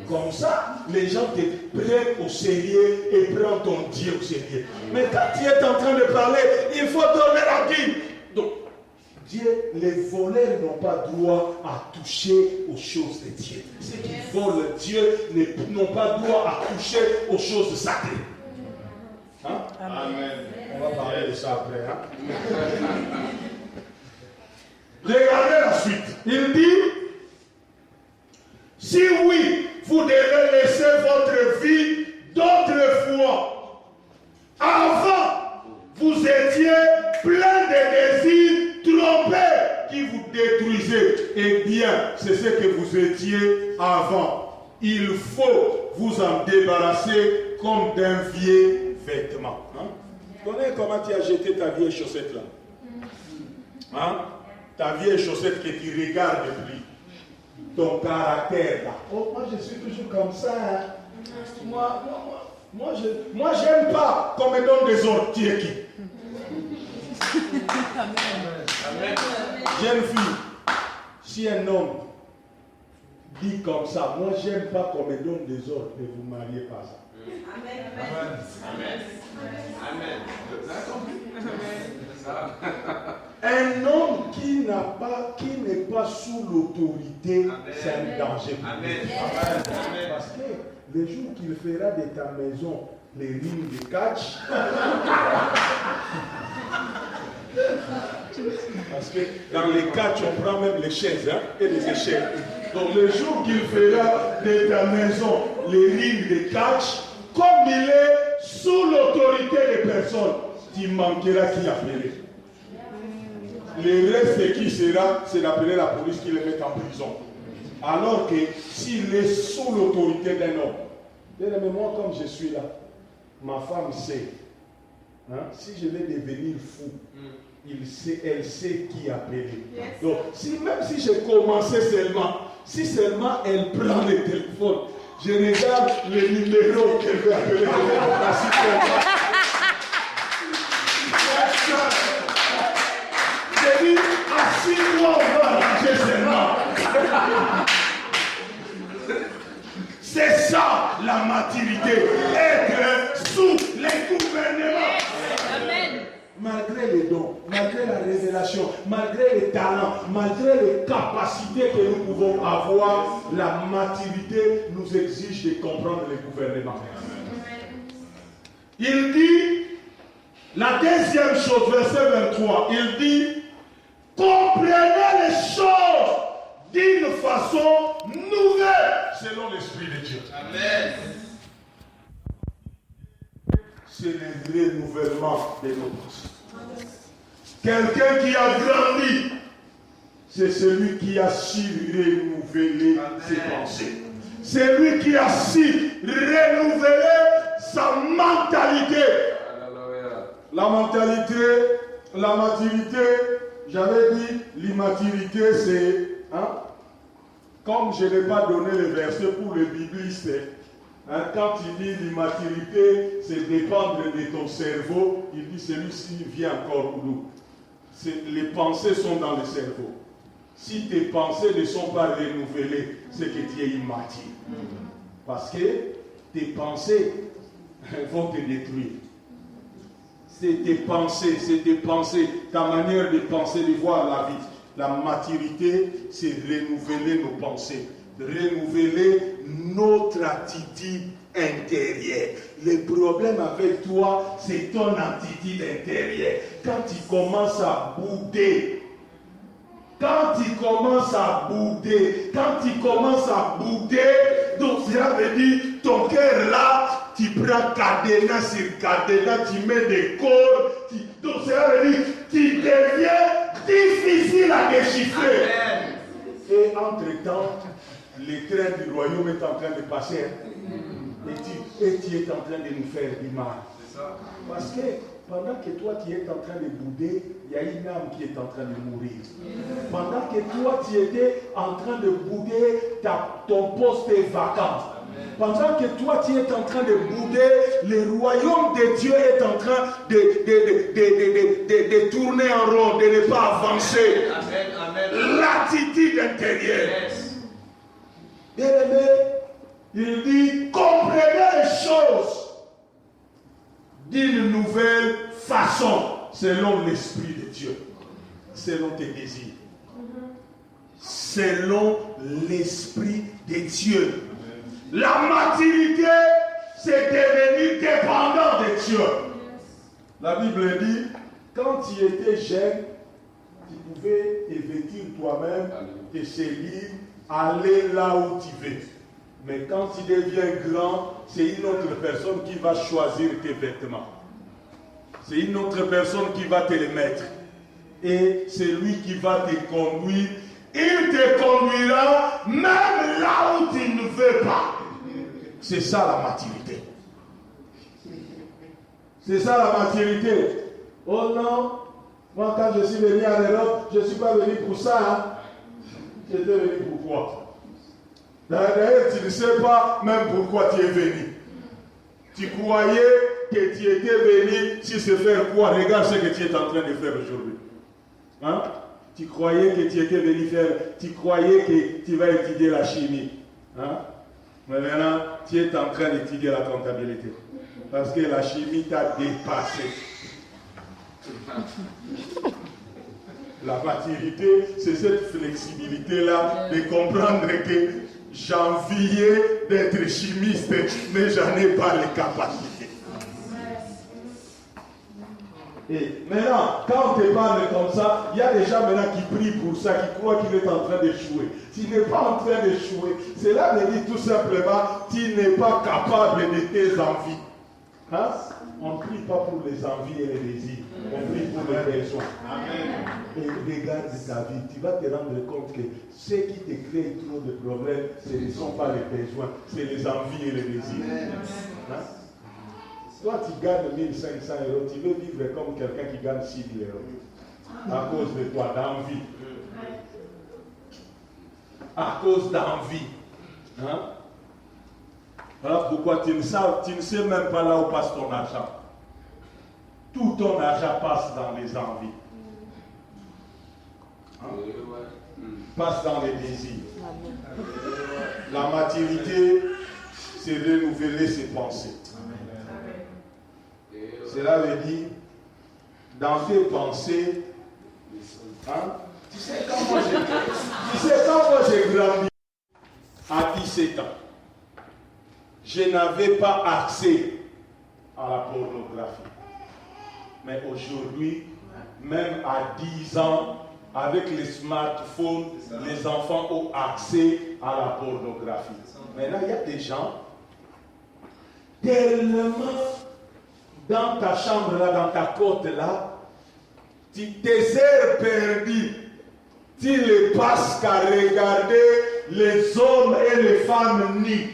Comme ça, les gens te prennent au sérieux et prennent ton Dieu au sérieux. Mais quand tu es en train de parler, il faut donner la dîme. Donc, Dieu, les voleurs n'ont pas droit à toucher aux choses de Dieu. Ceux qui volent Dieu n'ont pas droit à toucher aux choses sacrées. Hein? Amen. On va parler de ça après. Hein? Regardez la suite. Il dit, si oui, vous devez laisser votre vie d'autrefois. Avant, vous étiez plein de désirs trompés qui vous détruisaient. Eh bien, c'est ce que vous étiez avant. Il faut vous en débarrasser comme d'un vieux vêtement. Hein? Tu connais comment tu as jeté ta vieille chaussette là? Hein? Ta vieille chaussette que tu regardes depuis. Ton caractère là. Oh, moi je suis toujours comme ça. Hein? Moi j'aime pas qu'on me donne des ordres. Tu es qui? Jeune fille, si un homme dit comme ça, moi j'aime pas qu'on me donne des ordres, ne vous mariez pas ça. Amen. Amen. Amen. Amen. Amen. Amen. Un homme qui n'est pas sous l'autorité, c'est un danger. Amen. Parce que le jour qu'il fera de ta maison les rings de catch, parce que dans les catch, on prend même les chaises et les échelles. Donc le jour qu'il fera de ta maison les rings de catch, comme il est sous l'autorité des personnes, tu manqueras qui appeler. Le reste qui sera, c'est d'appeler la police qui le mette en prison. Alors que s'il est sous l'autorité d'un homme, bien moi comme je suis là, ma femme sait, si je vais devenir fou, elle sait qui appeler. Donc même si je commençais seulement, si seulement elle prend le téléphone, je regarde le numéro qu'elle veut appeler. J'ai dit, assis-toi, on va arranger seulement. C'est ça la maturité, être sous les gouvernements. Amen. Malgré les dons, malgré la révélation, malgré les talents, malgré les capacités que nous pouvons avoir, la maturité nous exige de comprendre les gouvernements. Il dit, la deuxième chose, verset 23, il dit, comprenez les choses d'une façon nouvelle selon l'Esprit de Dieu. Amen. C'est le renouvellement de nos pensées. Quelqu'un qui a grandi, c'est celui qui a su renouveler ses pensées. C'est lui qui a su renouveler sa mentalité. La maturité, j'avais dit, l'immaturité, c'est, comme je n'ai pas donné le verset pour le bibliste, quand il dit l'immaturité, c'est dépendre de ton cerveau, il dit celui-ci vient encore pour nous. Les pensées sont dans le cerveau. Si tes pensées ne sont pas renouvelées, c'est que tu es immature. Parce que tes pensées vont te détruire. C'est tes pensées, ta manière de penser, de voir la vie. La maturité, c'est renouveler nos pensées, renouveler notre attitude intérieure. Le problème avec toi, c'est ton attitude intérieure. Quand tu commences à bouder, donc cela veut dire ton cœur là, tu prends cadenas sur cadenas, tu mets des cordes, donc cela veut dire tu deviens difficile à déchiffrer. Amen. Et entre-temps, le train du royaume est en train de passer. Et tu es en train de nous faire du mal. Parce que pendant que toi tu es en train de bouder, il y a une âme qui est en train de mourir. Pendant que toi tu étais en train de bouder, ton poste est vacant. Pendant que toi tu es en train de bouder, le royaume de Dieu est en train de tourner en rond, de ne pas avancer. Amen. L'attitude intérieure. Bien aimé, il dit, comprenez les choses d'une nouvelle façon, selon l'Esprit de Dieu, selon tes désirs, selon l'Esprit de Dieu. La maturité, c'est devenir dépendant de Dieu. La Bible dit, quand tu étais jeune, tu pouvais te vêtir toi-même, te séduire, aller là où tu veux. Mais quand tu deviens grand, c'est une autre personne qui va choisir tes vêtements. C'est une autre personne qui va te les mettre. Et c'est lui qui va te conduire. Il te conduira même là où tu ne veux pas. C'est ça la maturité. C'est ça la maturité. Oh non, moi quand je suis venu à l'Europe, je ne suis pas venu pour ça. J'étais venu pour quoi? D'ailleurs, tu ne sais pas même pourquoi tu es venu. Tu croyais que tu étais venu, si c'est faire quoi? Regarde ce que tu es en train de faire aujourd'hui. Tu croyais que tu étais venu faire, tu croyais que tu vas étudier la chimie. Mais maintenant, tu es en train d'étudier la comptabilité. Parce que la chimie t'a dépassé. La maturité, c'est cette flexibilité-là de comprendre que j'enviais d'être chimiste, mais j'en ai pas les capacités. Et maintenant, quand on te parle comme ça, il y a des gens maintenant qui prient pour ça, qui croient qu'il est en train d'échouer. Tu n'es pas en train d'échouer. Cela veut dire tout simplement, tu n'es pas capable de tes envies. Hein? On ne prie pas pour les envies et les désirs. On prie pour les besoins. Et regarde ta vie. Tu vas te rendre compte que ce qui te crée trop de problèmes, ce ne sont pas les besoins, c'est les envies et les désirs. Hein? Toi, tu gagnes 1500 euros, tu veux vivre comme quelqu'un qui gagne 6 000 euros. À cause de toi, d'envie. À cause d'envie. Hein? Voilà pourquoi tu ne sais même pas là où passe ton argent. Tout ton argent passe dans les envies. Hein? Passe dans les désirs. La maturité, c'est renouveler ses pensées. Cela veut dire, dans tes pensées, hein? Tu sais quand moi j'ai grandi à 17 ans, je n'avais pas accès à la pornographie. Mais aujourd'hui, même à 10 ans, avec les smartphones, les enfants ont accès à la pornographie. Maintenant, il y a des gens tellement dans ta chambre là, dans ta côte là, tes heures perdues, tu les passes qu'à regarder les hommes et les femmes nus.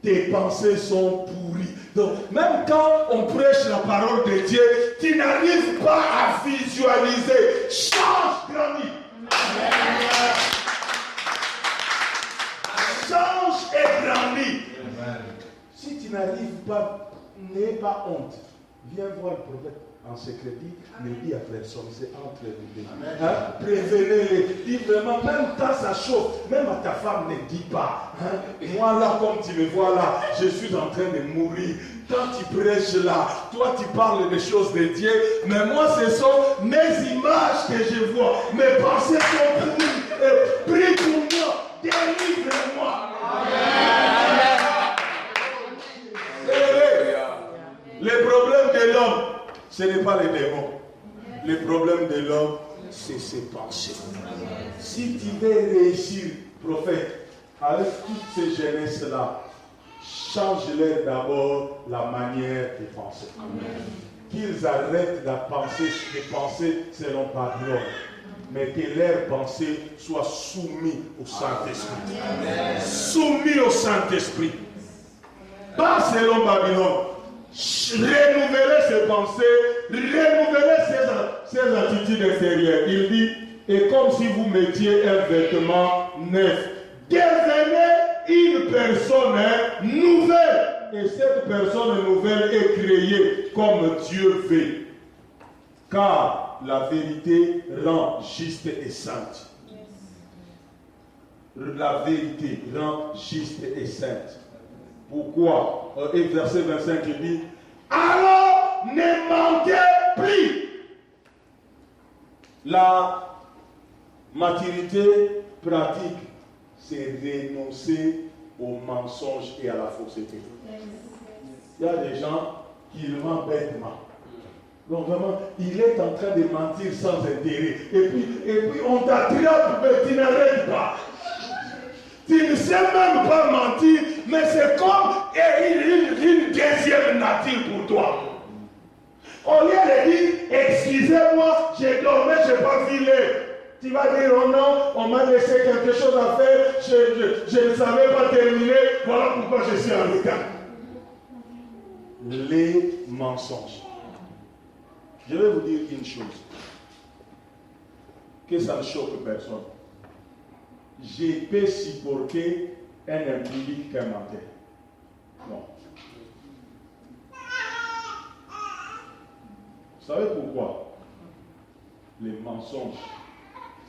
Tes pensées sont pourries. Donc, même quand on prêche la parole de Dieu, tu n'arrives pas à visualiser. Change, grandis. Change et grandis. Si tu n'arrives pas, n'aie pas honte. Viens voir le prophète en secret. Ne dis à personne, c'est entre nous deux. Hein? Prévenez-les. Dis vraiment, même quand ça chauffe, même à ta femme, ne dis pas. Hein? Moi là, comme tu me vois là, je suis en train de mourir. Quand tu prêches là, toi tu parles des choses de Dieu, mais moi ce sont mes images que je vois. Mes pensées sont pourries. Prie pour moi, délivre-moi. Les problèmes de l'homme, ce n'est pas les démons. Les problèmes de l'homme, c'est ses pensées. Si tu veux réussir, prophète, avec toutes ces jeunesses-là, change-leur d'abord la manière de penser. Qu'ils arrêtent de penser selon Babylone, mais que leurs pensées soient soumises au Saint-Esprit. Soumis au Saint-Esprit. Pas selon Babylone. Renouveler ses pensées, renouveler ses attitudes extérieures. Il dit, et comme si vous mettiez un vêtement neuf, devenez une personne nouvelle. Et cette personne nouvelle est créée comme Dieu veut. Car la vérité rend juste et sainte. La vérité rend juste et sainte. Pourquoi? Et verset 25 il dit, alors ne mentez plus. La maturité pratique, c'est renoncer au mensonge et à la fausseté. Il y a des gens qui mentent bêtement. Donc vraiment, il est en train de mentir sans intérêt. Et puis on t'attrape, mais tu n'arrêtes pas. Tu ne sais même pas mentir, mais c'est comme une deuxième nature pour toi. Au lieu de dire, excusez-moi, j'ai dormi, je n'ai pas filé. Tu vas dire, oh non, on m'a laissé quelque chose à faire, je ne savais pas terminer, voilà pourquoi je suis en retard. Les mensonges. Je vais vous dire une chose, que ça ne choque personne. Je peux supporter un impudique qu'un menteur. Non. Vous savez pourquoi? Les mensonges,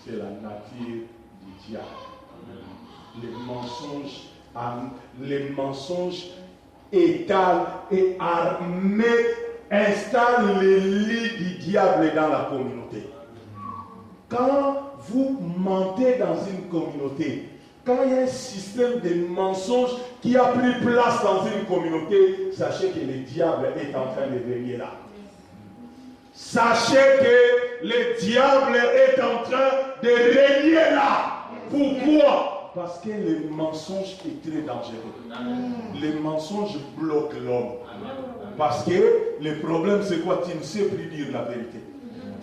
c'est la nature du diable. Les mensonges étalent et armés installent les lits du diable dans la communauté. Quand vous mentez dans une communauté, quand il y a un système de mensonges qui a pris place dans une communauté, sachez que le diable est en train de venir là. Sachez que le diable est en train de régner là. Pourquoi? Parce que le mensonge est très dangereux. Le mensonge bloque l'homme. Parce que le problème c'est quoi? Tu ne sais plus dire la vérité.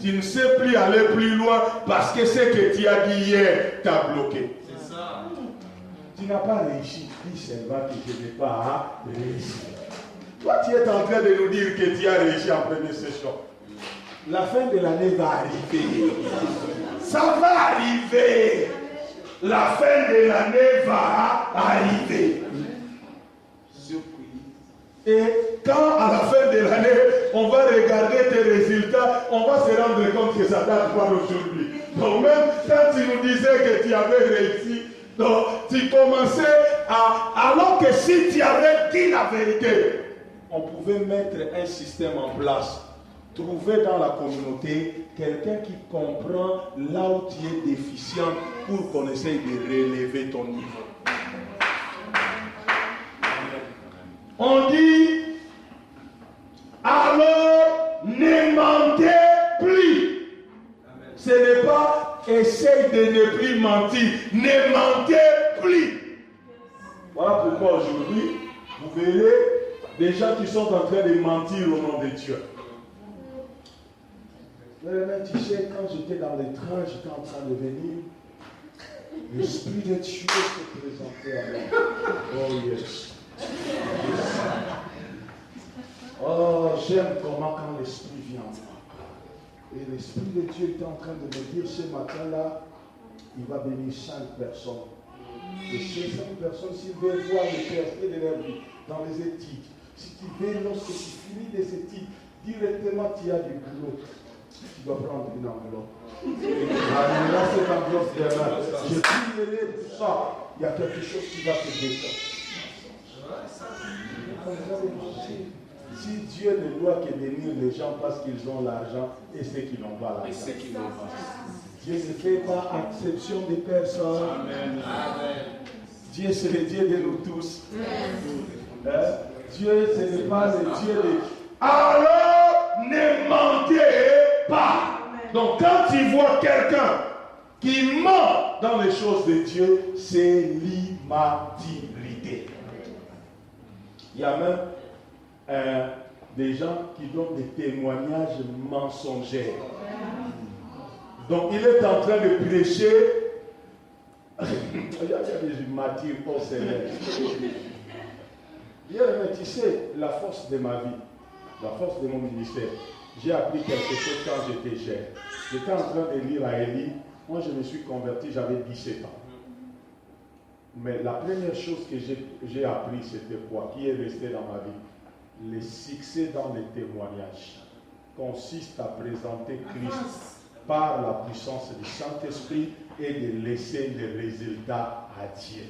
Tu ne sais plus aller plus loin parce que ce que tu as dit hier t'a bloqué. C'est ça. Tu n'as pas réussi. Dis seulement que je n'ai pas réussi. Toi, tu es en train de nous dire que tu as réussi en première session. La fin de l'année va arriver. Ça va arriver. La fin de l'année va arriver. Et quand à la fin de l'année, on va regarder tes résultats, on va se rendre compte que ça date pas d'aujourd'hui. Donc même quand tu nous disais que tu avais réussi, donc tu commençais à... Alors que si tu avais dit la vérité, on pouvait mettre un système en place. Trouver dans la communauté quelqu'un qui comprend là où tu es déficient pour qu'on essaye de relever ton niveau. On dit, alors ne mentez plus. Ce n'est pas essaye de ne plus mentir. Ne mentez plus. Voilà pourquoi aujourd'hui, vous verrez des gens qui sont en train de mentir au nom de Dieu. Tu sais, quand j'étais dans les trains, j'étais en train de venir. L'Esprit de Dieu se présentait à moi. Oh yes. Oh, j'aime comment quand l'Esprit vient en moi. Et l'Esprit de Dieu est en train de me dire ce matin-là, il va bénir 5 personnes. Et ces 5 personnes, s'ils veulent voir le percée de leur vie dans les études, si tu veux, lorsque tu finis des études, directement tu as du boulot. Tu dois prendre une enveloppe. Là, cette enveloppe derrière. Je prierai pour ça. Il y a quelque chose qui va te descendre. Si Dieu ne doit que bénir les gens parce qu'ils ont l'argent et ceux qui n'ont pas l'argent. Dieu ne fait pas exception des personnes. Amen. Dieu, c'est le Dieu de nous tous. Dieu, ce n'est pas le Dieu de... Alors, ne mentez pas. Donc, quand tu vois quelqu'un qui ment dans les choses de Dieu, c'est l'immaturité. Il y a même des gens qui donnent des témoignages mensongers. Donc, il est en train de prêcher. Je m'attire au Seigneur. Tu sais, la force de ma vie, la force de mon ministère, j'ai appris quelque chose quand j'étais jeune. J'étais en train de lire à Élie. Moi, je me suis converti, j'avais 17 ans. Mais la première chose que j'ai appris, c'était quoi? Qui est resté dans ma vie? Le succès dans les témoignages consiste à présenter Christ par la puissance du Saint-Esprit et de laisser les résultats à Dieu.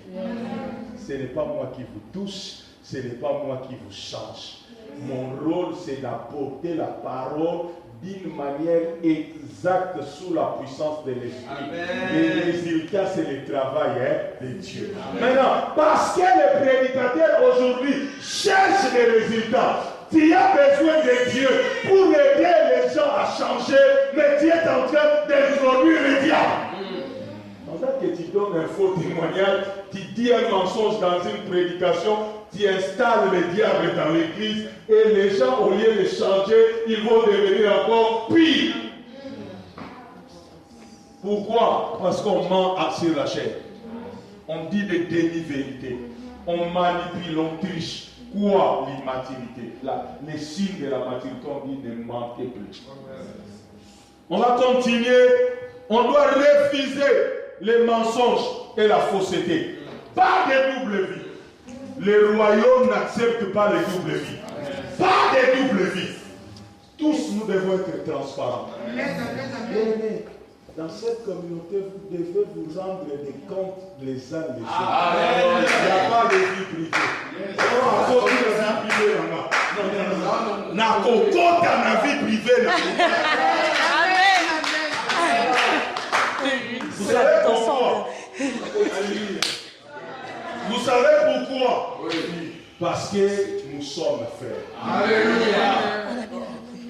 Ce n'est pas moi qui vous touche, ce n'est pas moi qui vous change. Mon rôle, c'est d'apporter la parole d'une manière exacte sous la puissance de l'Esprit. Les résultats, c'est le travail de Dieu. Maintenant, parce que les prédicateurs aujourd'hui cherchent des résultats, tu as besoin de Dieu pour aider les gens à changer, mais tu es en train d'introduire le diable. Pendant que tu donnes un faux témoignage, tu dis un mensonge dans une prédication, tu installes le diable dans l'église et les gens, au lieu de changer, ils vont devenir encore pire. Pourquoi? Parce qu'on ment sur la chair. On dit des demi-vérités. On manipule, on triche. Quoi? L'immaturité. Les signes de la maturité, on dit ne mentez plus. On va continuer. On doit refuser les mensonges et la fausseté. Pas de double vie. Le royaume n'accepte pas les doubles vies. Pas de double vie. Tous nous devons être transparents. Mais dans cette communauté, vous devez vous rendre des comptes les uns des autres. Il n'y a pas de vie privée. On a vie privée là-bas. On a vie privée là-bas. Vous Cela savez tout pourquoi? ensemble. Vous savez pourquoi? Oui. Parce que nous sommes frères. Alléluia.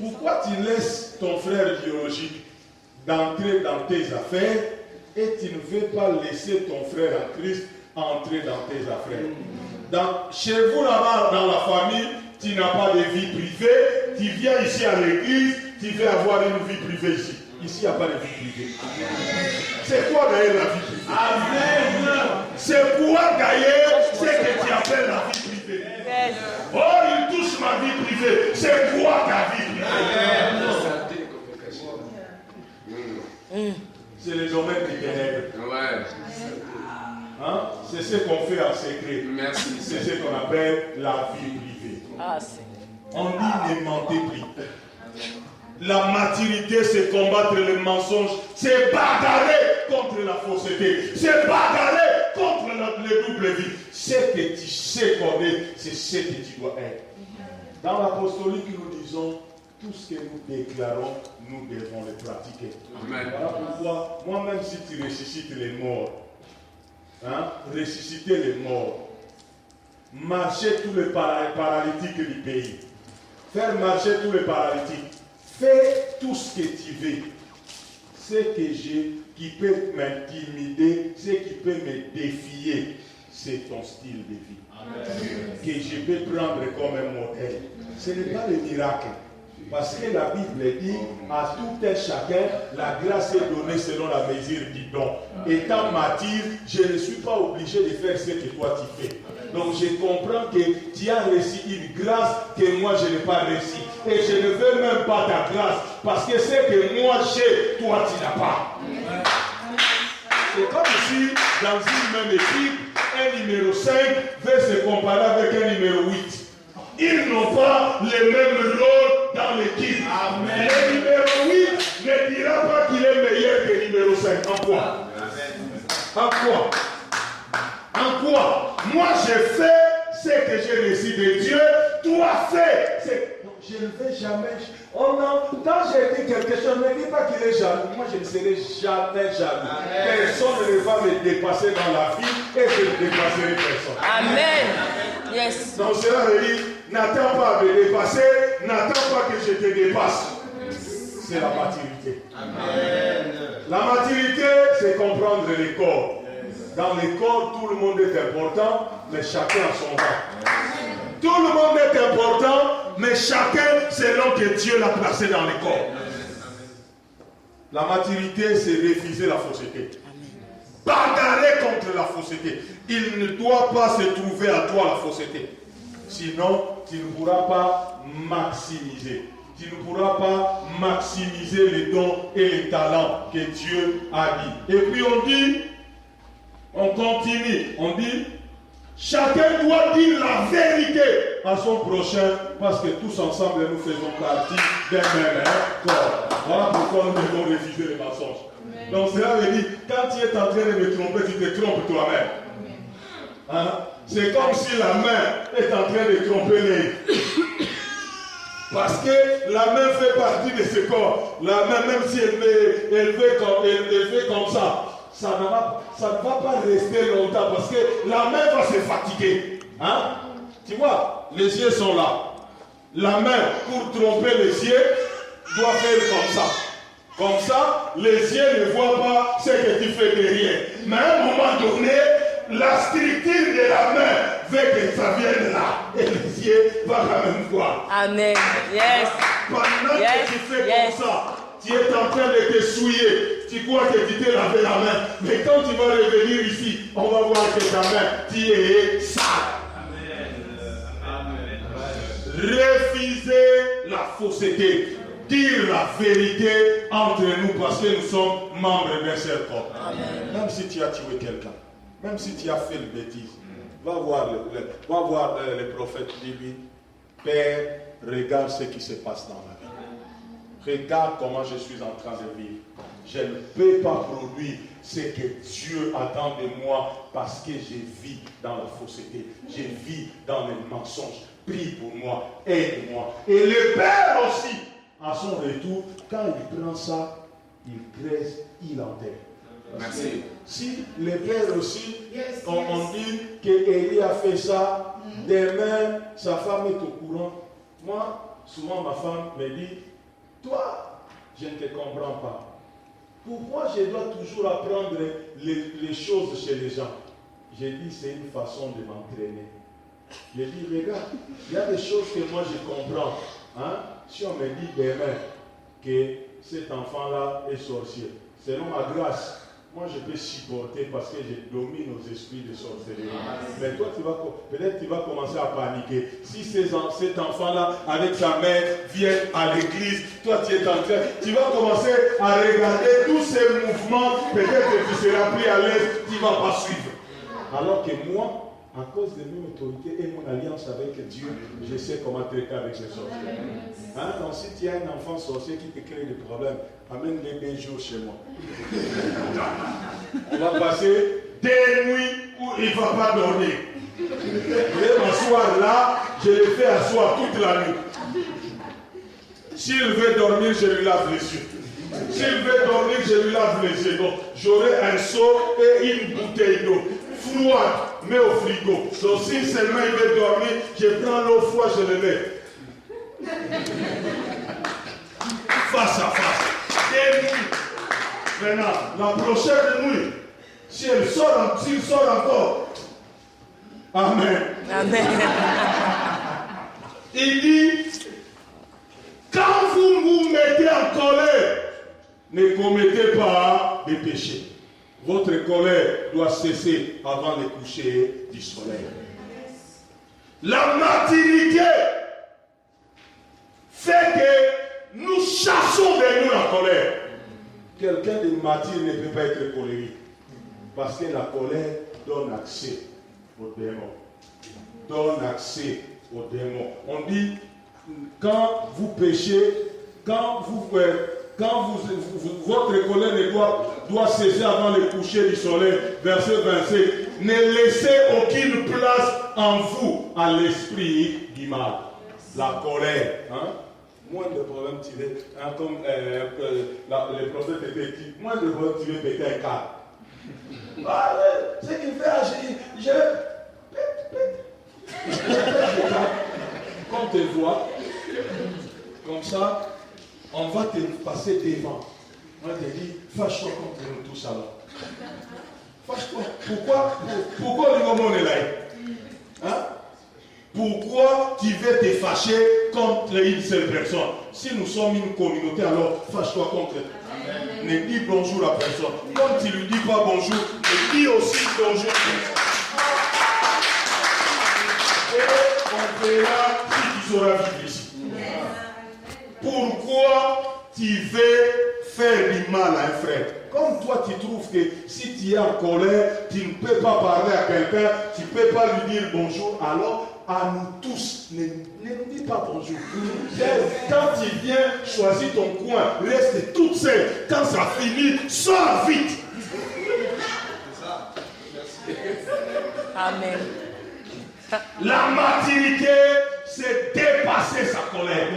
Pourquoi tu laisses ton frère biologique d'entrer dans tes affaires et tu ne veux pas laisser ton frère en Christ entrer dans tes affaires? Chez vous là-bas, dans la famille, tu n'as pas de vie privée, tu viens ici à l'église, tu veux avoir une vie privée ici. Ici, il n'y a pas de vie privée. C'est quoi d'ailleurs la vie privée? Amen. C'est quoi d'ailleurs ce que tu appelles la vie privée? Yes. Oh, il touche ma vie privée. C'est quoi ta vie privée? C'est le domaine des ténèbres. Ouais. Hein? C'est ce qu'on fait en secret. Merci. C'est ce qu'on appelle la vie privée. Ah, c'est... On dit ne mentez plus. La maturité, c'est combattre le mensonge, c'est bagarrer contre la fausseté, c'est bagarrer contre le double vie. Ce que tu sais qu'on est, c'est ce que tu dois être. Dans l'apostolique, nous disons, tout ce que nous déclarons, nous devons le pratiquer. Amen. Voilà pourquoi, moi-même, si tu ressuscites les morts, hein, ressusciter les morts, marcher tous les paralytiques du pays, faire marcher tous les paralytiques, fais tout ce que tu veux. Ce que j'ai qui peut m'intimider, ce qui peut me défier, c'est ton style de vie. Amen. Que je peux prendre comme un modèle. Ce n'est pas le miracle. Parce que la Bible dit, à tout un chacun, la grâce est donnée selon la mesure du don. Étant mature, je ne suis pas obligé de faire ce que toi tu fais. Donc je comprends que tu as reçu une grâce que moi je n'ai pas reçue. Et je ne veux même pas ta grâce. Parce que ce que moi j'ai, toi tu n'as pas. C'est comme si dans une même équipe, un numéro 5 veut se comparer avec un numéro 8. Ils n'ont pas le même rôle dans l'équipe. Amen. Le numéro 8 ne dira pas qu'il est meilleur que le numéro 5. En quoi? En quoi? En quoi? Moi j'ai fait ce que j'ai reçu de Dieu. Toi fais. Je ne vais jamais. Quand j'ai dit quelque chose, ne dis pas qu'il est jaloux. Moi je ne serai jamais jaloux. Personne ne va me dépasser dans la vie et je ne dépasserai personne. Amen. Yes. Donc cela veut dire, n'attends pas à me dépasser, n'attends pas que je te dépasse. C'est la maturité. Amen. La maturité, c'est comprendre les corps. Dans les corps, tout le monde est important, mais chacun a son rang. Tout le monde est important, mais chacun selon que Dieu l'a placé dans les corps. La maturité, c'est refuser la fausseté. Bagarrer contre la fausseté. Il ne doit pas se trouver à toi la fausseté. Sinon, tu ne pourras pas maximiser. Tu ne pourras pas maximiser les dons et les talents que Dieu a mis. Et puis on dit, on continue, on dit, chacun doit dire la vérité à son prochain, parce que tous ensemble nous faisons partie d'un même corps. Voilà pourquoi nous devons refuser les mensonges. Donc cela veut dire, quand tu es en train de me tromper, tu te trompes toi-même. Hein? C'est comme si la main est en train de tromper l'œil. Parce que la main fait partie de ce corps. La main, même si elle fait comme ça ne va pas rester longtemps parce que la main va se fatiguer. Hein? Tu vois, les yeux sont là. La main, pour tromper les yeux, doit faire comme ça. Comme ça, les yeux ne voient pas ce que tu fais derrière. Mais à un moment donné, la structure de la main veut que ça vienne là. Et les yeux vont quand même voir. Amen. Yes. Pendant que tu fais comme ça, tu es en train de te souiller. Tu crois que tu t'es lavé la main. Mais quand tu vas revenir ici, on va voir que ta main, tu es sale. Refuser la fausseté. Dire la vérité entre nous parce que nous sommes membres d'un seul corps. Même si tu as tué quelqu'un, même si tu as fait une bêtise, va voir le prophète, dis-lui, Père, regarde ce qui se passe dans ma vie. Regarde comment je suis en train de vivre. Je ne peux pas produire ce que Dieu attend de moi parce que je vis dans la fausseté. Je vis dans les mensonges. Prie pour moi, aide-moi. Et le Père aussi, à son retour, quand il prend ça, il graisse, il enterre. Merci. Si les pères aussi, on dit qu'Élie a fait ça, demain, sa femme est au courant. Moi, souvent ma femme me dit, toi, je ne te comprends pas. Pourquoi je dois toujours apprendre les choses chez les gens? J'ai dit, c'est une façon de m'entraîner. J'ai dit, regarde, il y a des choses que moi je comprends. Hein? Si on me dit demain que cet enfant-là est sorcier, selon ma grâce, moi je peux supporter parce que je domine aux esprits de sorcellerie. Mais toi, peut-être tu vas commencer à paniquer. Si cet enfant-là, avec sa mère, vient à l'église, toi tu es en train, tu vas commencer à regarder tous ces mouvements, peut-être que tu seras pris à l'aise, tu ne vas pas suivre. Alors que moi, à cause de mon autorité et mon alliance avec Dieu, je sais comment traiter avec les sorciers. Hein? Donc si tu as un enfant sorcier qui te crée des problèmes, amène-les des jours chez moi. On va passer des nuits où il ne va pas dormir. Je vais m'asseoir là, je le fais asseoir toute la nuit. S'il veut dormir, je lui lave les yeux. S'il veut dormir, je lui lave les yeux. Donc j'aurai un seau et une bouteille d'eau froide, mais au frigo. Donc si seulement il veut dormir, je prends l'eau froide, je le mets. Face à face. Des nuits. Maintenant, la prochaine nuit, s'il sort encore. Amen. Amen. Il dit, quand vous vous mettez en colère, ne commettez pas de péché. Votre colère doit cesser avant le coucher du soleil. La maturité fait que nous chassons de nous la colère. Quelqu'un de mature ne peut pas être colérique. Parce que la colère donne accès aux démons. Donne accès aux démons. On dit, quand vous péchez, votre colère doit cesser avant le coucher du soleil. Verset 25. Ne laissez aucune place en vous à l'esprit du mal. La colère. Hein? Moins de problèmes tu veux, hein, comme le prophète était dit, moins de problèmes tu veux péter un câble. Ah, ce qu'il fait agir, quand on te voit, comme ça, on va te passer devant. On te dit, fâche-toi contre nous tous alors. Fâche-toi. Pourquoi le moment est là? Hein? Pourquoi tu veux te fâcher contre une seule personne? Si nous sommes une communauté, alors fâche-toi contre elle. Ne dis bonjour à personne. Quand tu ne lui dis pas bonjour, ne dis aussi bonjour. Et on verra si tu sauras vivre ici. Pourquoi tu veux faire du mal à un frère? Comme toi tu trouves que si tu es en colère, tu ne peux pas parler à quelqu'un, tu ne peux pas lui dire bonjour, alors à nous tous, ne nous dis pas bonjour. Quand tu viens, choisis ton coin, reste toute seule. Quand ça finit, sors vite. C'est ça. Merci. Amen. La maturité, c'est dépasser sa colère.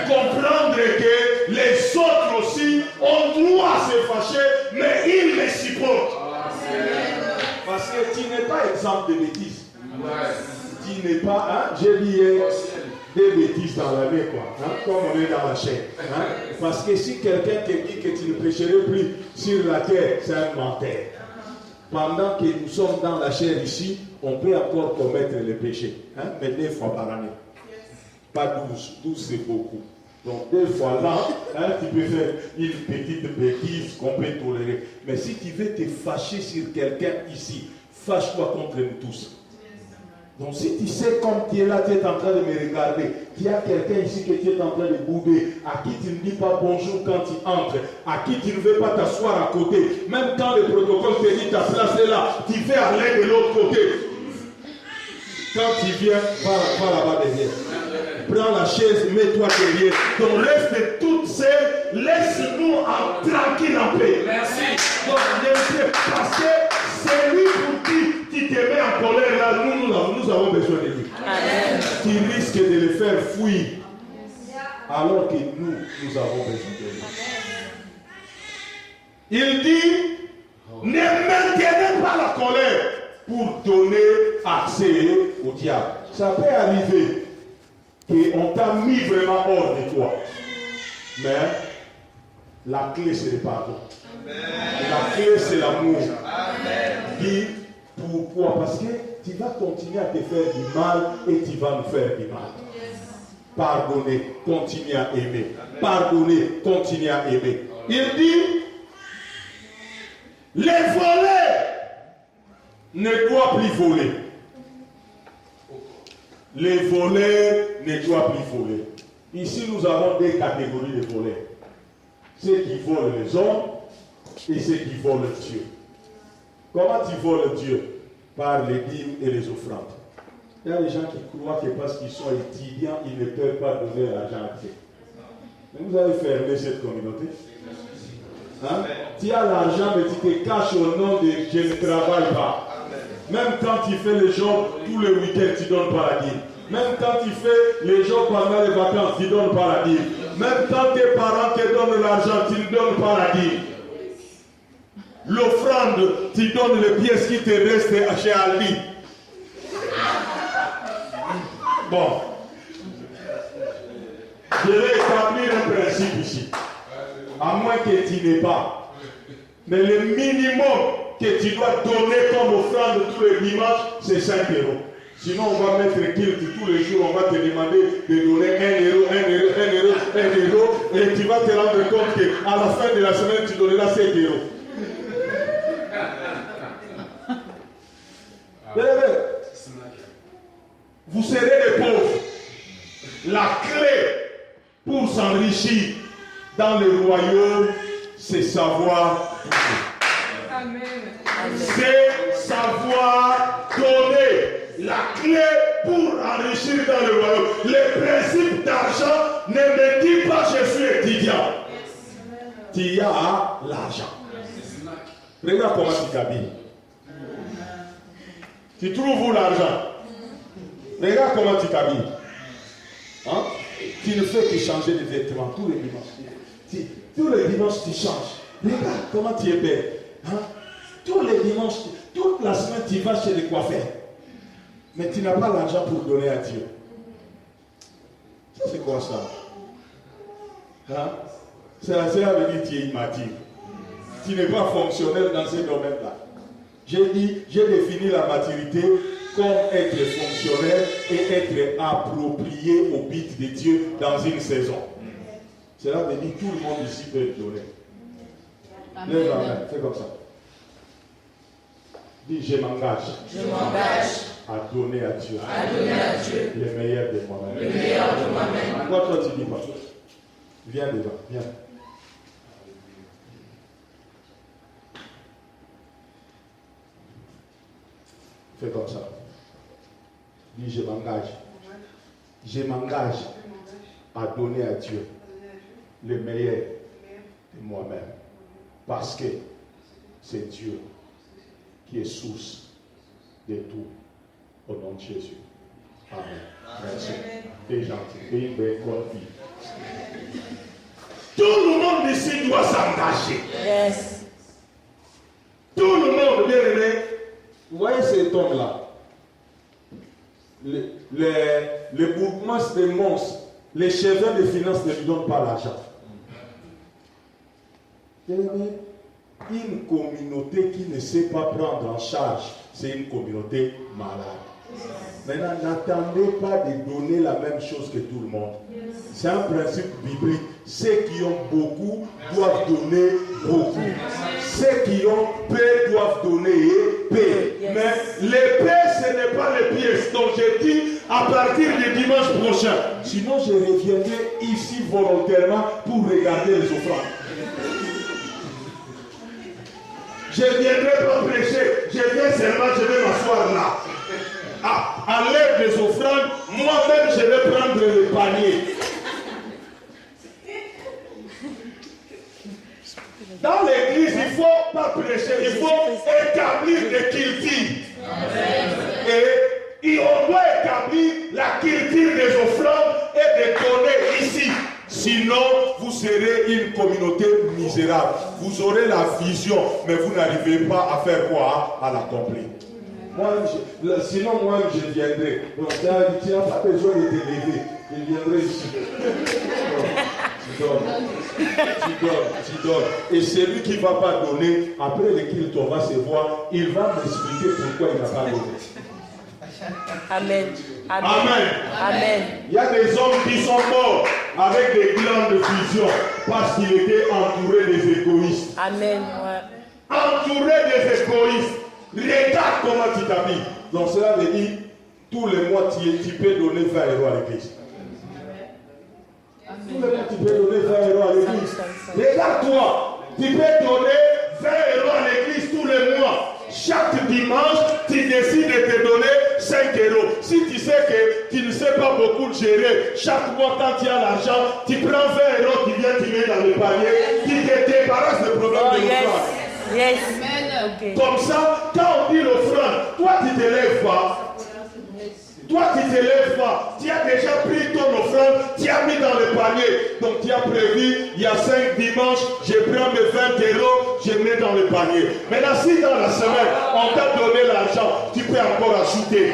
Comprendre que les autres aussi ont droit à se fâcher, mais ils les supportent. Parce que tu n'es pas exemple de bêtises. Tu n'es pas, hein, j'ai dit des bêtises dans la vie, quoi, hein, comme on est dans la chair. Hein, parce que si quelqu'un te dit que tu ne pécherais plus sur la terre, c'est un menteur. Pendant que nous sommes dans la chair ici, on peut encore commettre les péchés, hein, mais 2 fois par année. Pas 12. 12 c'est beaucoup. Donc 2 fois là, hein, tu peux faire une petite bêtise qu'on peut tolérer. Mais si tu veux te fâcher sur quelqu'un ici, fâche-toi contre nous tous. Donc si tu sais comme tu es là, tu es en train de me regarder, il y a quelqu'un ici que tu es en train de bouder, à qui tu ne dis pas bonjour quand tu entres, à qui tu ne veux pas t'asseoir à côté, même quand le protocole te dit ta place est là, tu veux aller de l'autre côté. Quand tu viens, va là-bas derrière. Prends la chaise, mets-toi derrière. Donc reste toute seule, laisse-nous en tranquille en paix. Merci. Donc parce que c'est lui pour qui tu te mets en colère là, nous avons besoin de lui. Amen. Tu risques de le faire fuir. Alors que nous avons besoin de lui. Il dit, Ne maintenez pas la colère pour donner accès au diable. Ça peut arriver qu'on t'a mis vraiment hors de toi. Mais la clé, c'est le pardon. La clé, c'est l'amour. Dis pourquoi? Parce que tu vas continuer à te faire du mal et tu vas nous faire du mal. Pardonnez, continuez à aimer. Pardonnez, continuez à aimer. Il dit, les voleurs ne doivent plus voler. Les voleurs ne doivent plus voler. Ici, nous avons deux catégories de voleurs. Ceux qui volent les hommes et ceux qui volent Dieu. Comment tu voles Dieu? Par les dîmes et les offrandes. Il y a des gens qui croient que parce qu'ils sont étudiants, ils ne peuvent pas donner l'argent à Dieu. Mais vous avez fermé cette communauté. Hein? Tu as l'argent, mais tu te caches au nom de je ne travaille pas. Même quand tu fais les jours, tous les week-ends, tu donnes pas la dîme. Même quand tu fais les jours pendant les vacances, tu donnes pas la dîme. Même quand tes parents te donnent l'argent, tu ne donnes pas la dîme. L'offrande, tu donnes les pièces qui te restent chez Ali. Bon. Je vais établir un principe ici. À moins que tu n'aies pas. Mais le minimum que tu dois donner comme offrande tous les dimanches, c'est 5 €. Sinon, on va mettre culte tous les jours, on va te demander de donner 1 €, 1 €, 1 €, 1 €, et tu vas te rendre compte qu'à la fin de la semaine, tu donneras 7 €. Vous serez des pauvres. La clé pour s'enrichir dans le royaume, c'est savoir donner. C'est savoir donner. La clé pour enrichir dans le royaume. Le principe d'argent ne me dit pas je suis étudiant. Tu as l'argent. Regarde comment tu t'habilles. Tu trouves où l'argent? Regarde comment tu t'habilles. Hein? Tu ne fais que changer de vêtements tous les dimanches. Tous les dimanches, tu changes. Regarde comment tu es belle. Hein? Tous les dimanches, toute la semaine, tu vas chez les coiffeurs. Mais tu n'as pas l'argent pour donner à Dieu. Ça, c'est quoi ça? Hein? Ça veut dire que tu es immature. Tu n'es pas fonctionnel dans ce domaine-là. J'ai défini la maturité comme être fonctionnel et être approprié au but de Dieu dans une saison. Cela veut dire que tout le monde ici peut le donner. Lève la main, fais comme ça. Dis, je m'engage. Je m'engage À donner à Dieu. Le meilleur de moi-même. Pourquoi toi tu dis pas? Viens devant, viens. Fais comme ça. Dis, je m'engage. Je m'engage à donner à Dieu le meilleur de moi-même. Parce que c'est Dieu qui est source de tout. Au nom de Jésus. Amen. Merci. T'es gentil. T'es une belle fille. Tout le monde ici doit s'engager. Yes. Tout le monde, bien aimé. Vous voyez cet homme-là. Le bourgmestre des monstres, les chefs des finances ne lui donnent pas l'argent. Une communauté qui ne sait pas prendre en charge, c'est une communauté malade. Maintenant, n'attendez pas de donner la même chose que tout le monde. C'est un principe biblique. Ceux qui ont beaucoup doivent donner beaucoup. Ceux qui ont peu doivent donner peu. Mais les peu, ce n'est pas les pièces. Donc j'ai dit à partir du dimanche prochain. Sinon, je reviendrai ici volontairement pour regarder les offrandes. Je ne viendrai pas prêcher. Je viens seulement, je vais m'asseoir là. À l'heure des offrandes, moi-même je vais prendre le panier. Dans l'église, il ne faut pas prêcher, il faut établir des cultures. Et on doit établir la culture des offrandes et des données ici. Sinon, vous serez une communauté misérable. vous aurez la vision, mais vous n'arrivez pas à faire quoi? À l'accomplir. Sinon, moi, je viendrai. Donc, tu n'as pas besoin de te lever. Je viendrai ici. Tu donnes. Et celui qui ne va pas donner, après qu'il va se voir, il va m'expliquer pourquoi il n'a pas donné. Amen. Amen. Amen. Il y a des hommes qui sont morts avec des glandes de fusion parce qu'ils étaient entourés des égoïstes. Amen. Ouais. Entourés des égoïstes. Regarde comment tu t'habilles. Donc cela veut dire, tous les mois tu peux donner 20 € à l'église. Tous les mois tu peux donner 20 € à l'église. Regarde-toi, tu peux donner 20 € à l'église tous les mois. Chaque dimanche, tu décides de te donner 5 €. Si tu sais que tu ne sais pas beaucoup gérer, chaque mois quand tu as l'argent, tu prends 20 €, tu viens tirer dans le panier, tu te débarrasses du problème de l'offrande. Yes. Okay. Comme ça, quand on dit l'offrande, toi tu te lèves pas. Toi tu te lèves pas. Tu as déjà pris ton offrande, tu as mis dans le panier. Donc tu as prévu, il y a 5 dimanches, je prends mes 20 €, je mets dans le panier. Maintenant, si dans la semaine, on t'a donné l'argent, tu peux encore ajouter.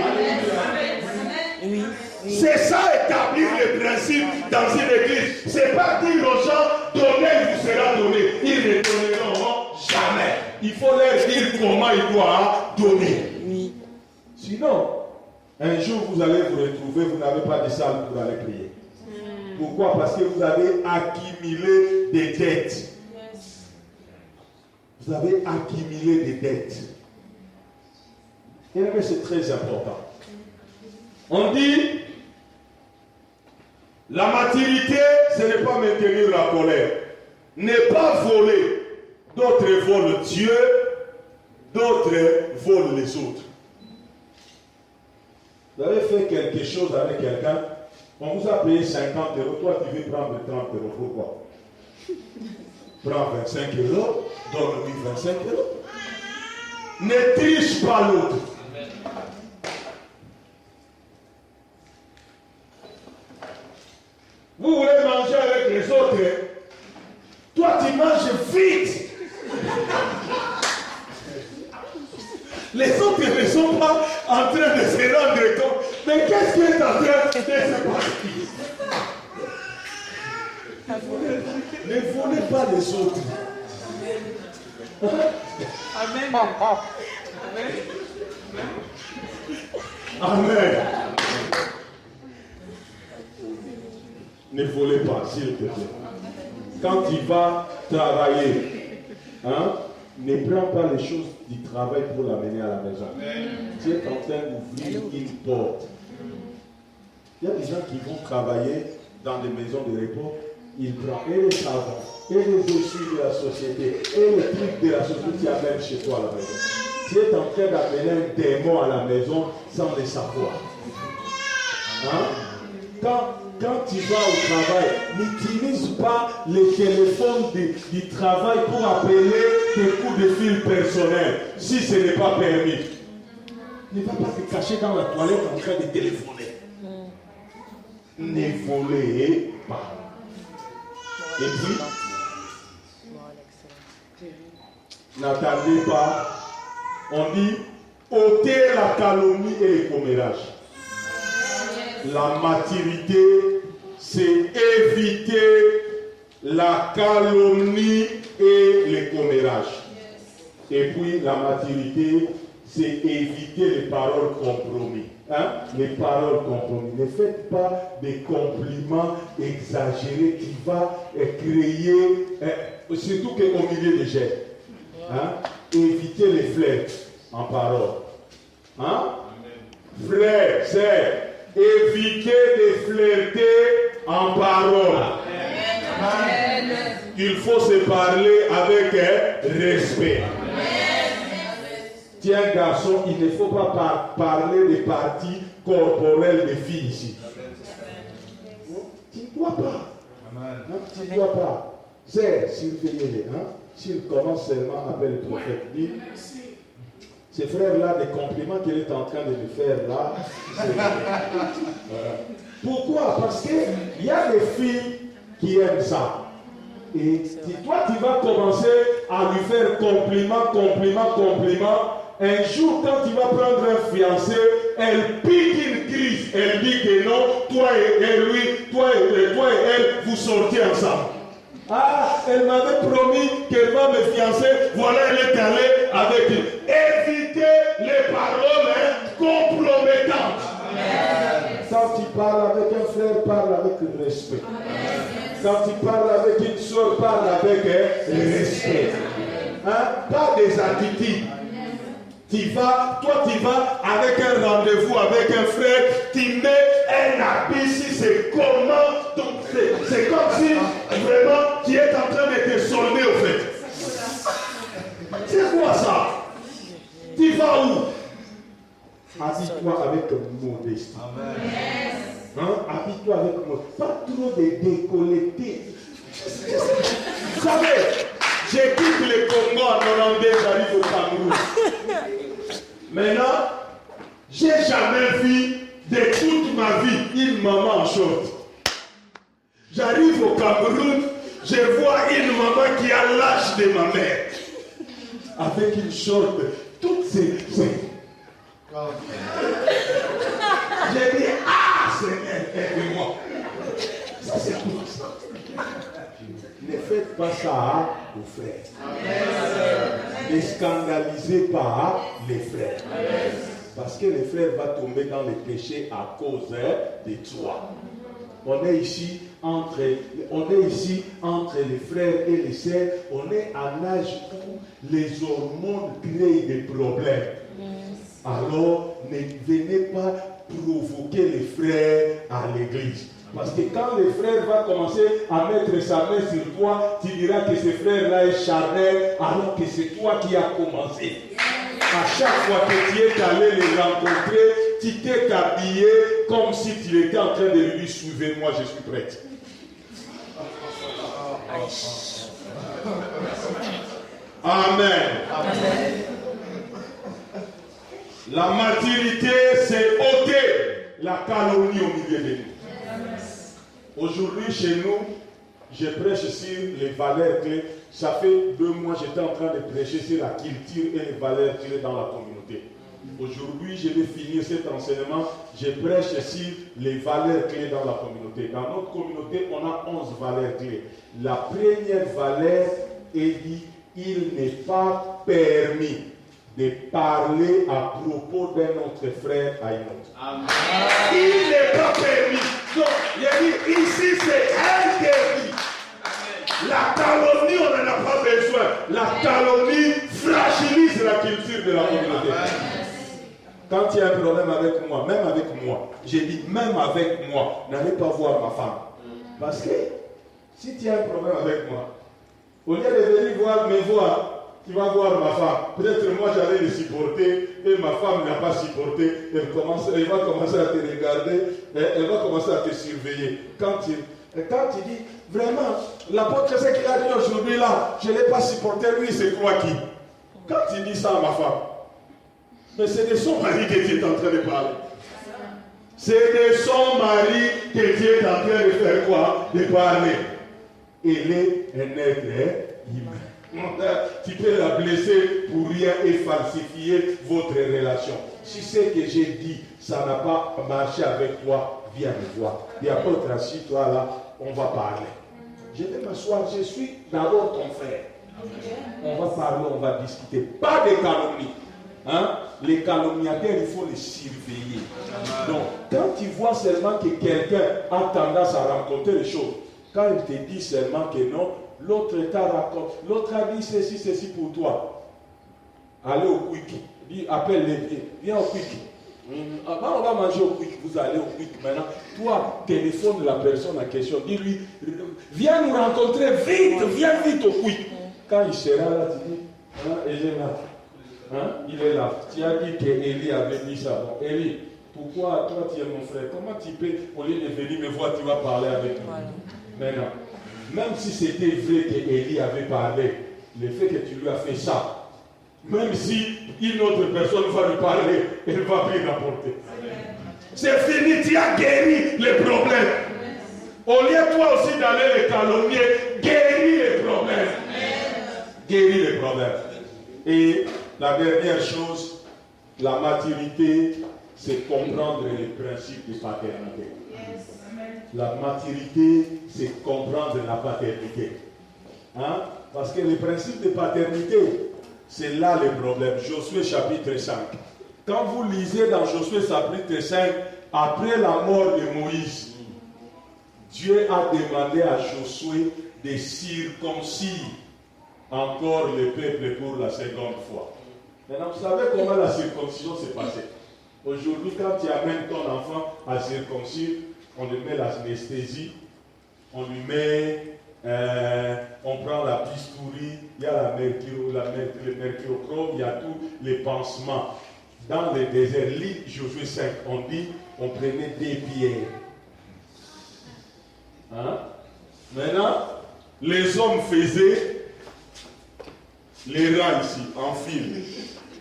Oui. C'est ça établir le principe dans une église. C'est pas dire aux gens, donnez, il vous sera donné. Ils ne donneront jamais. Il faut leur dire comment ils doivent donner. Oui. Sinon, un jour vous allez vous retrouver, vous n'avez pas de salle pour aller prier. Pourquoi? Parce que vous avez accumulé des dettes. Vous avez accumulé des dettes. Et c'est très important. On dit, la maturité, ce n'est pas maintenir la colère. Ne pas voler. D'autres volent Dieu, d'autres volent les autres. Vous avez fait quelque chose avec quelqu'un, on vous a payé 50 €, toi tu veux prendre 30 €. Pourquoi? Prends 25 €, donne-lui 25 €. Ne triche pas l'autre. Vous voulez manger avec les autres, toi tu manges vite. Les autres ne sont pas en train de se rendre compte. Mais qu'est-ce qui est en train de se passer? Ne volez pas les autres. Amen. Amen. Ne volez pas, s'il te plaît. Quand tu vas travailler, ne prends pas les choses du travail pour l'amener à la maison. Tu es en train d'ouvrir une porte. Il y a des gens qui vont travailler dans des maisons de repos. Ils prennent et les savons, et les essuies de la société, et les trucs de la société qui amènent chez toi à la maison. Tu es en train d'amener un démon à la maison sans le savoir. Quand tu vas au travail, n'utilise pas les téléphones du travail pour appeler tes coups de fil personnels, si ce n'est pas permis. Ne va pas te cacher dans la toilette en train de téléphoner. Ne volez pas. Et puis, n'attendez pas. On dit, ôtez la calomnie et les commérages. La maturité, c'est éviter la calomnie et les commérages. Et puis la maturité, c'est éviter les paroles compromis. Les paroles compromis. Ne faites pas des compliments exagérés qui vont créer, surtout qu'au milieu des jeunes. Évitez les flirts en parole. Frère, sœur, évitez de flirter en parole. Amen. Il faut se parler avec respect. Tiens, garçon, il ne faut pas parler des parties corporelles des filles ici. Tu ne dois pas. Tu ne dois pas. C'est, surveillez-les. S'il commence seulement avec le prophète, dit, ces frères-là, des compliments qu'il est en train de lui faire là. Pourquoi? Parce qu'il y a des filles qui aiment ça. Et toi, tu vas commencer à lui faire compliment. Un jour, quand il va prendre un fiancé, elle pique une crise. Elle dit que non, toi et lui, toi et elle, vous sortez ensemble. Ah, elle m'avait promis qu'elle va me fiancer. Voilà, elle est allée avec lui. Évitez les paroles compromettantes. Quand tu parles avec un frère, parle avec respect. Quand tu parles avec une soeur, parle avec respect. Hein? Pas des attitudes. Tu vas avec un rendez-vous avec un frère, tu mets un habit, si c'est comment, donc c'est comme si vraiment tu es en train de te solder au fait. C'est quoi ça? Tu vas où? Habille-toi avec modestie. Hein? Habille-toi avec modestie. Pas trop de décolleté. Vous savez, j'ai quitté le Congo en 92, j'arrive au Cameroun. Maintenant, j'ai jamais vu de toute ma vie une maman en short. J'arrive au Cameroun, je vois une maman qui a l'âge de ma mère. Avec une short, toutes ces... J'ai dit, ah Seigneur, aide-moi. Ça c'est tout. Ne faites pas ça aux frères. Ne scandalisez pas les frères. Parce que les frères vont tomber dans les péchés à cause de toi. On est ici entre les frères et les sœurs. On est à un âge où les hormones créent des problèmes. Alors, ne venez pas provoquer les frères à l'église. Parce que quand le frère va commencer à mettre sa main sur toi, tu diras que ce frère-là est charnel, alors que c'est toi qui as commencé. À chaque fois que tu es allé les rencontrer, tu t'es habillé comme si tu étais en train de lui dire, suivez-moi, je suis prête. Amen. Amen. La maturité, c'est ôter la calomnie au milieu de nous. Aujourd'hui, chez nous, je prêche sur les valeurs clés. Ça fait 2 mois que j'étais en train de prêcher sur la culture et les valeurs clés dans la communauté. Aujourd'hui, je vais finir cet enseignement. Je prêche sur les valeurs clés dans la communauté. Dans notre communauté, on a 11 valeurs clés. La première valeur est dit, il n'est pas permis de parler à propos d'un autre frère à un autre. Amen. Il n'est pas permis. Donc, il a dit, ici c'est interdit. La calomnie, on n'en a pas besoin. La calomnie fragilise la culture de la communauté. Quand il y a un problème avec moi, même avec moi, j'ai dit, même avec moi, n'allez pas voir ma femme. Parce que, si tu as un problème avec moi, au lieu de venir me voir, tu vas voir ma femme. Peut-être moi j'allais le supporter et ma femme n'a pas supporté. Elle va commencer à te regarder, elle va commencer à te surveiller. Quand tu dis, vraiment, l'apôtre, c'est ce qu'il a dit aujourd'hui là, je ne l'ai pas supporté, lui, c'est toi qui? Quand tu dis ça à ma femme, mais c'est de son mari que tu es en train de parler. C'est de son mari que tu es en train de faire quoi? De parler. Il est un être humain. Tu peux la blesser pour rien et falsifier votre relation. Si ce que j'ai dit, ça n'a pas marché avec toi, viens me voir. Et après, assis-toi là, on va parler. Je vais m'asseoir, je suis d'abord ton frère. On va parler, on va discuter. Pas de calomnie. Hein? Les calomniateurs, il faut les surveiller. Donc, quand tu vois seulement que quelqu'un a tendance à rencontrer les choses, quand il te dit seulement que non, l'autre t'a raconté, l'autre a dit ceci pour toi. Allez au quick. Dis, appelle-les, viens au quick. Avant, on va manger au quick, vous allez au quick. Maintenant, toi, téléphone la personne en question. Dis-lui, viens nous rencontrer vite, viens vite au quick. Quand il sera là, tu dis, hein, il est là. Hein? Il est là. Tu as dit qu'Élie avait dit ça. Bon, Élie, pourquoi toi tu es mon frère? Comment tu peux, au lieu de venir me voir, tu vas parler avec moi? Maintenant, même si c'était vrai qu'Élie avait parlé, le fait que tu lui as fait ça, même si une autre personne va lui parler, elle va plus rapporter. C'est fini, tu as guéri les problèmes. Au lieu toi aussi d'aller les calomnier, guéris les problèmes. guérit les problèmes. Et la dernière chose, la maturité, c'est comprendre les principes de paternité. La maturité, c'est comprendre la paternité. Hein? Parce que les principes de paternité, c'est là le problème. Josué chapitre 5. Quand vous lisez dans Josué chapitre 5, après la mort de Moïse, Dieu a demandé à Josué de circoncire encore le peuple pour la seconde fois. Maintenant, vous savez comment la circoncision s'est passée. Aujourd'hui, quand tu amènes ton enfant à circoncire, on lui met l'anesthésie, on lui met, on prend la bistouri, il y a le mercurochrome, il y a tous les pansements. Dans le désert, lit Josué 5, on dit, on prenait des pierres. Hein? Maintenant, les hommes faisaient les rangs ici, en file.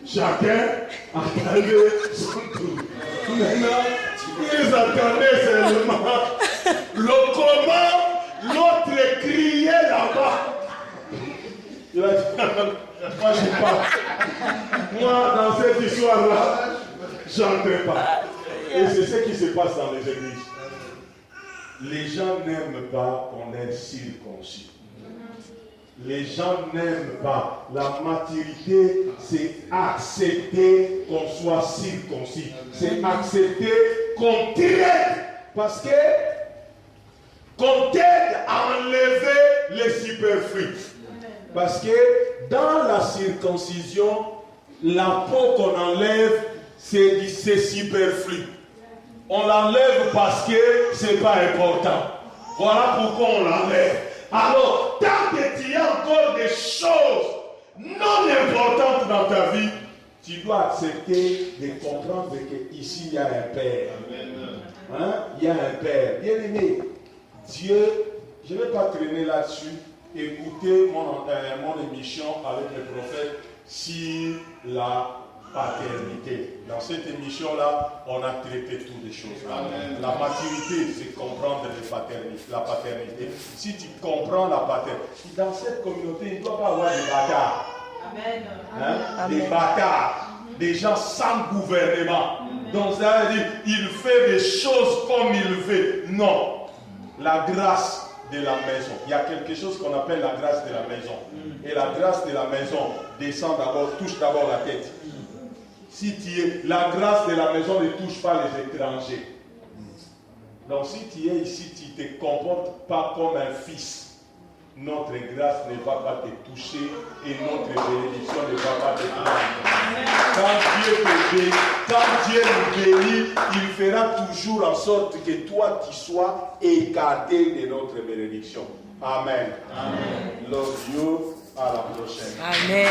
Chacun attendait son tour. Maintenant, ils attendaient seulement le comment l'autre criait là-bas. Il a dit, moi je sais pas. Moi, dans cette histoire-là, j'entre pas. Et c'est ce qui se passe dans les églises. Les gens n'aiment pas qu'on est circoncis. Les gens n'aiment pas. La maturité, c'est accepter qu'on soit circoncis. C'est accepter qu'on traite. Parce que qu'on t'aide à enlever les superflus. Parce que dans la circoncision, la peau qu'on enlève, c'est superflu. On l'enlève parce que ce n'est pas important. Voilà pourquoi on l'enlève. Alors, tant que tu as encore des choses non importantes dans ta vie, tu dois accepter de comprendre qu'ici il y a un Père. Hein? Il y a un Père. Bien aimé, Dieu, je ne vais pas traîner là-dessus. Écoutez mon émission avec le prophète sur la paternité. Dans cette émission-là, on a traité toutes les choses. Amen. La maturité, c'est comprendre la paternité. Si tu comprends la paternité, dans cette communauté, il ne doit pas avoir des bâtards. Amen. Hein? Amen. Des bâtards. Des gens sans gouvernement. Amen. Donc ça veut dire, il fait des choses comme il veut. Non. La grâce de la maison. Il y a quelque chose qu'on appelle la grâce de la maison. Et la grâce de la maison descend d'abord, touche d'abord la tête. Si tu es, la grâce de la maison ne touche pas les étrangers. Donc si tu es ici, tu ne te comportes pas comme un fils. Notre grâce ne va pas te toucher et notre bénédiction ne va pas te toucher. Quand Dieu nous bénit, il fera toujours en sorte que toi tu sois écarté de notre bénédiction. Amen. Amen. Love you. À la prochaine. Amen.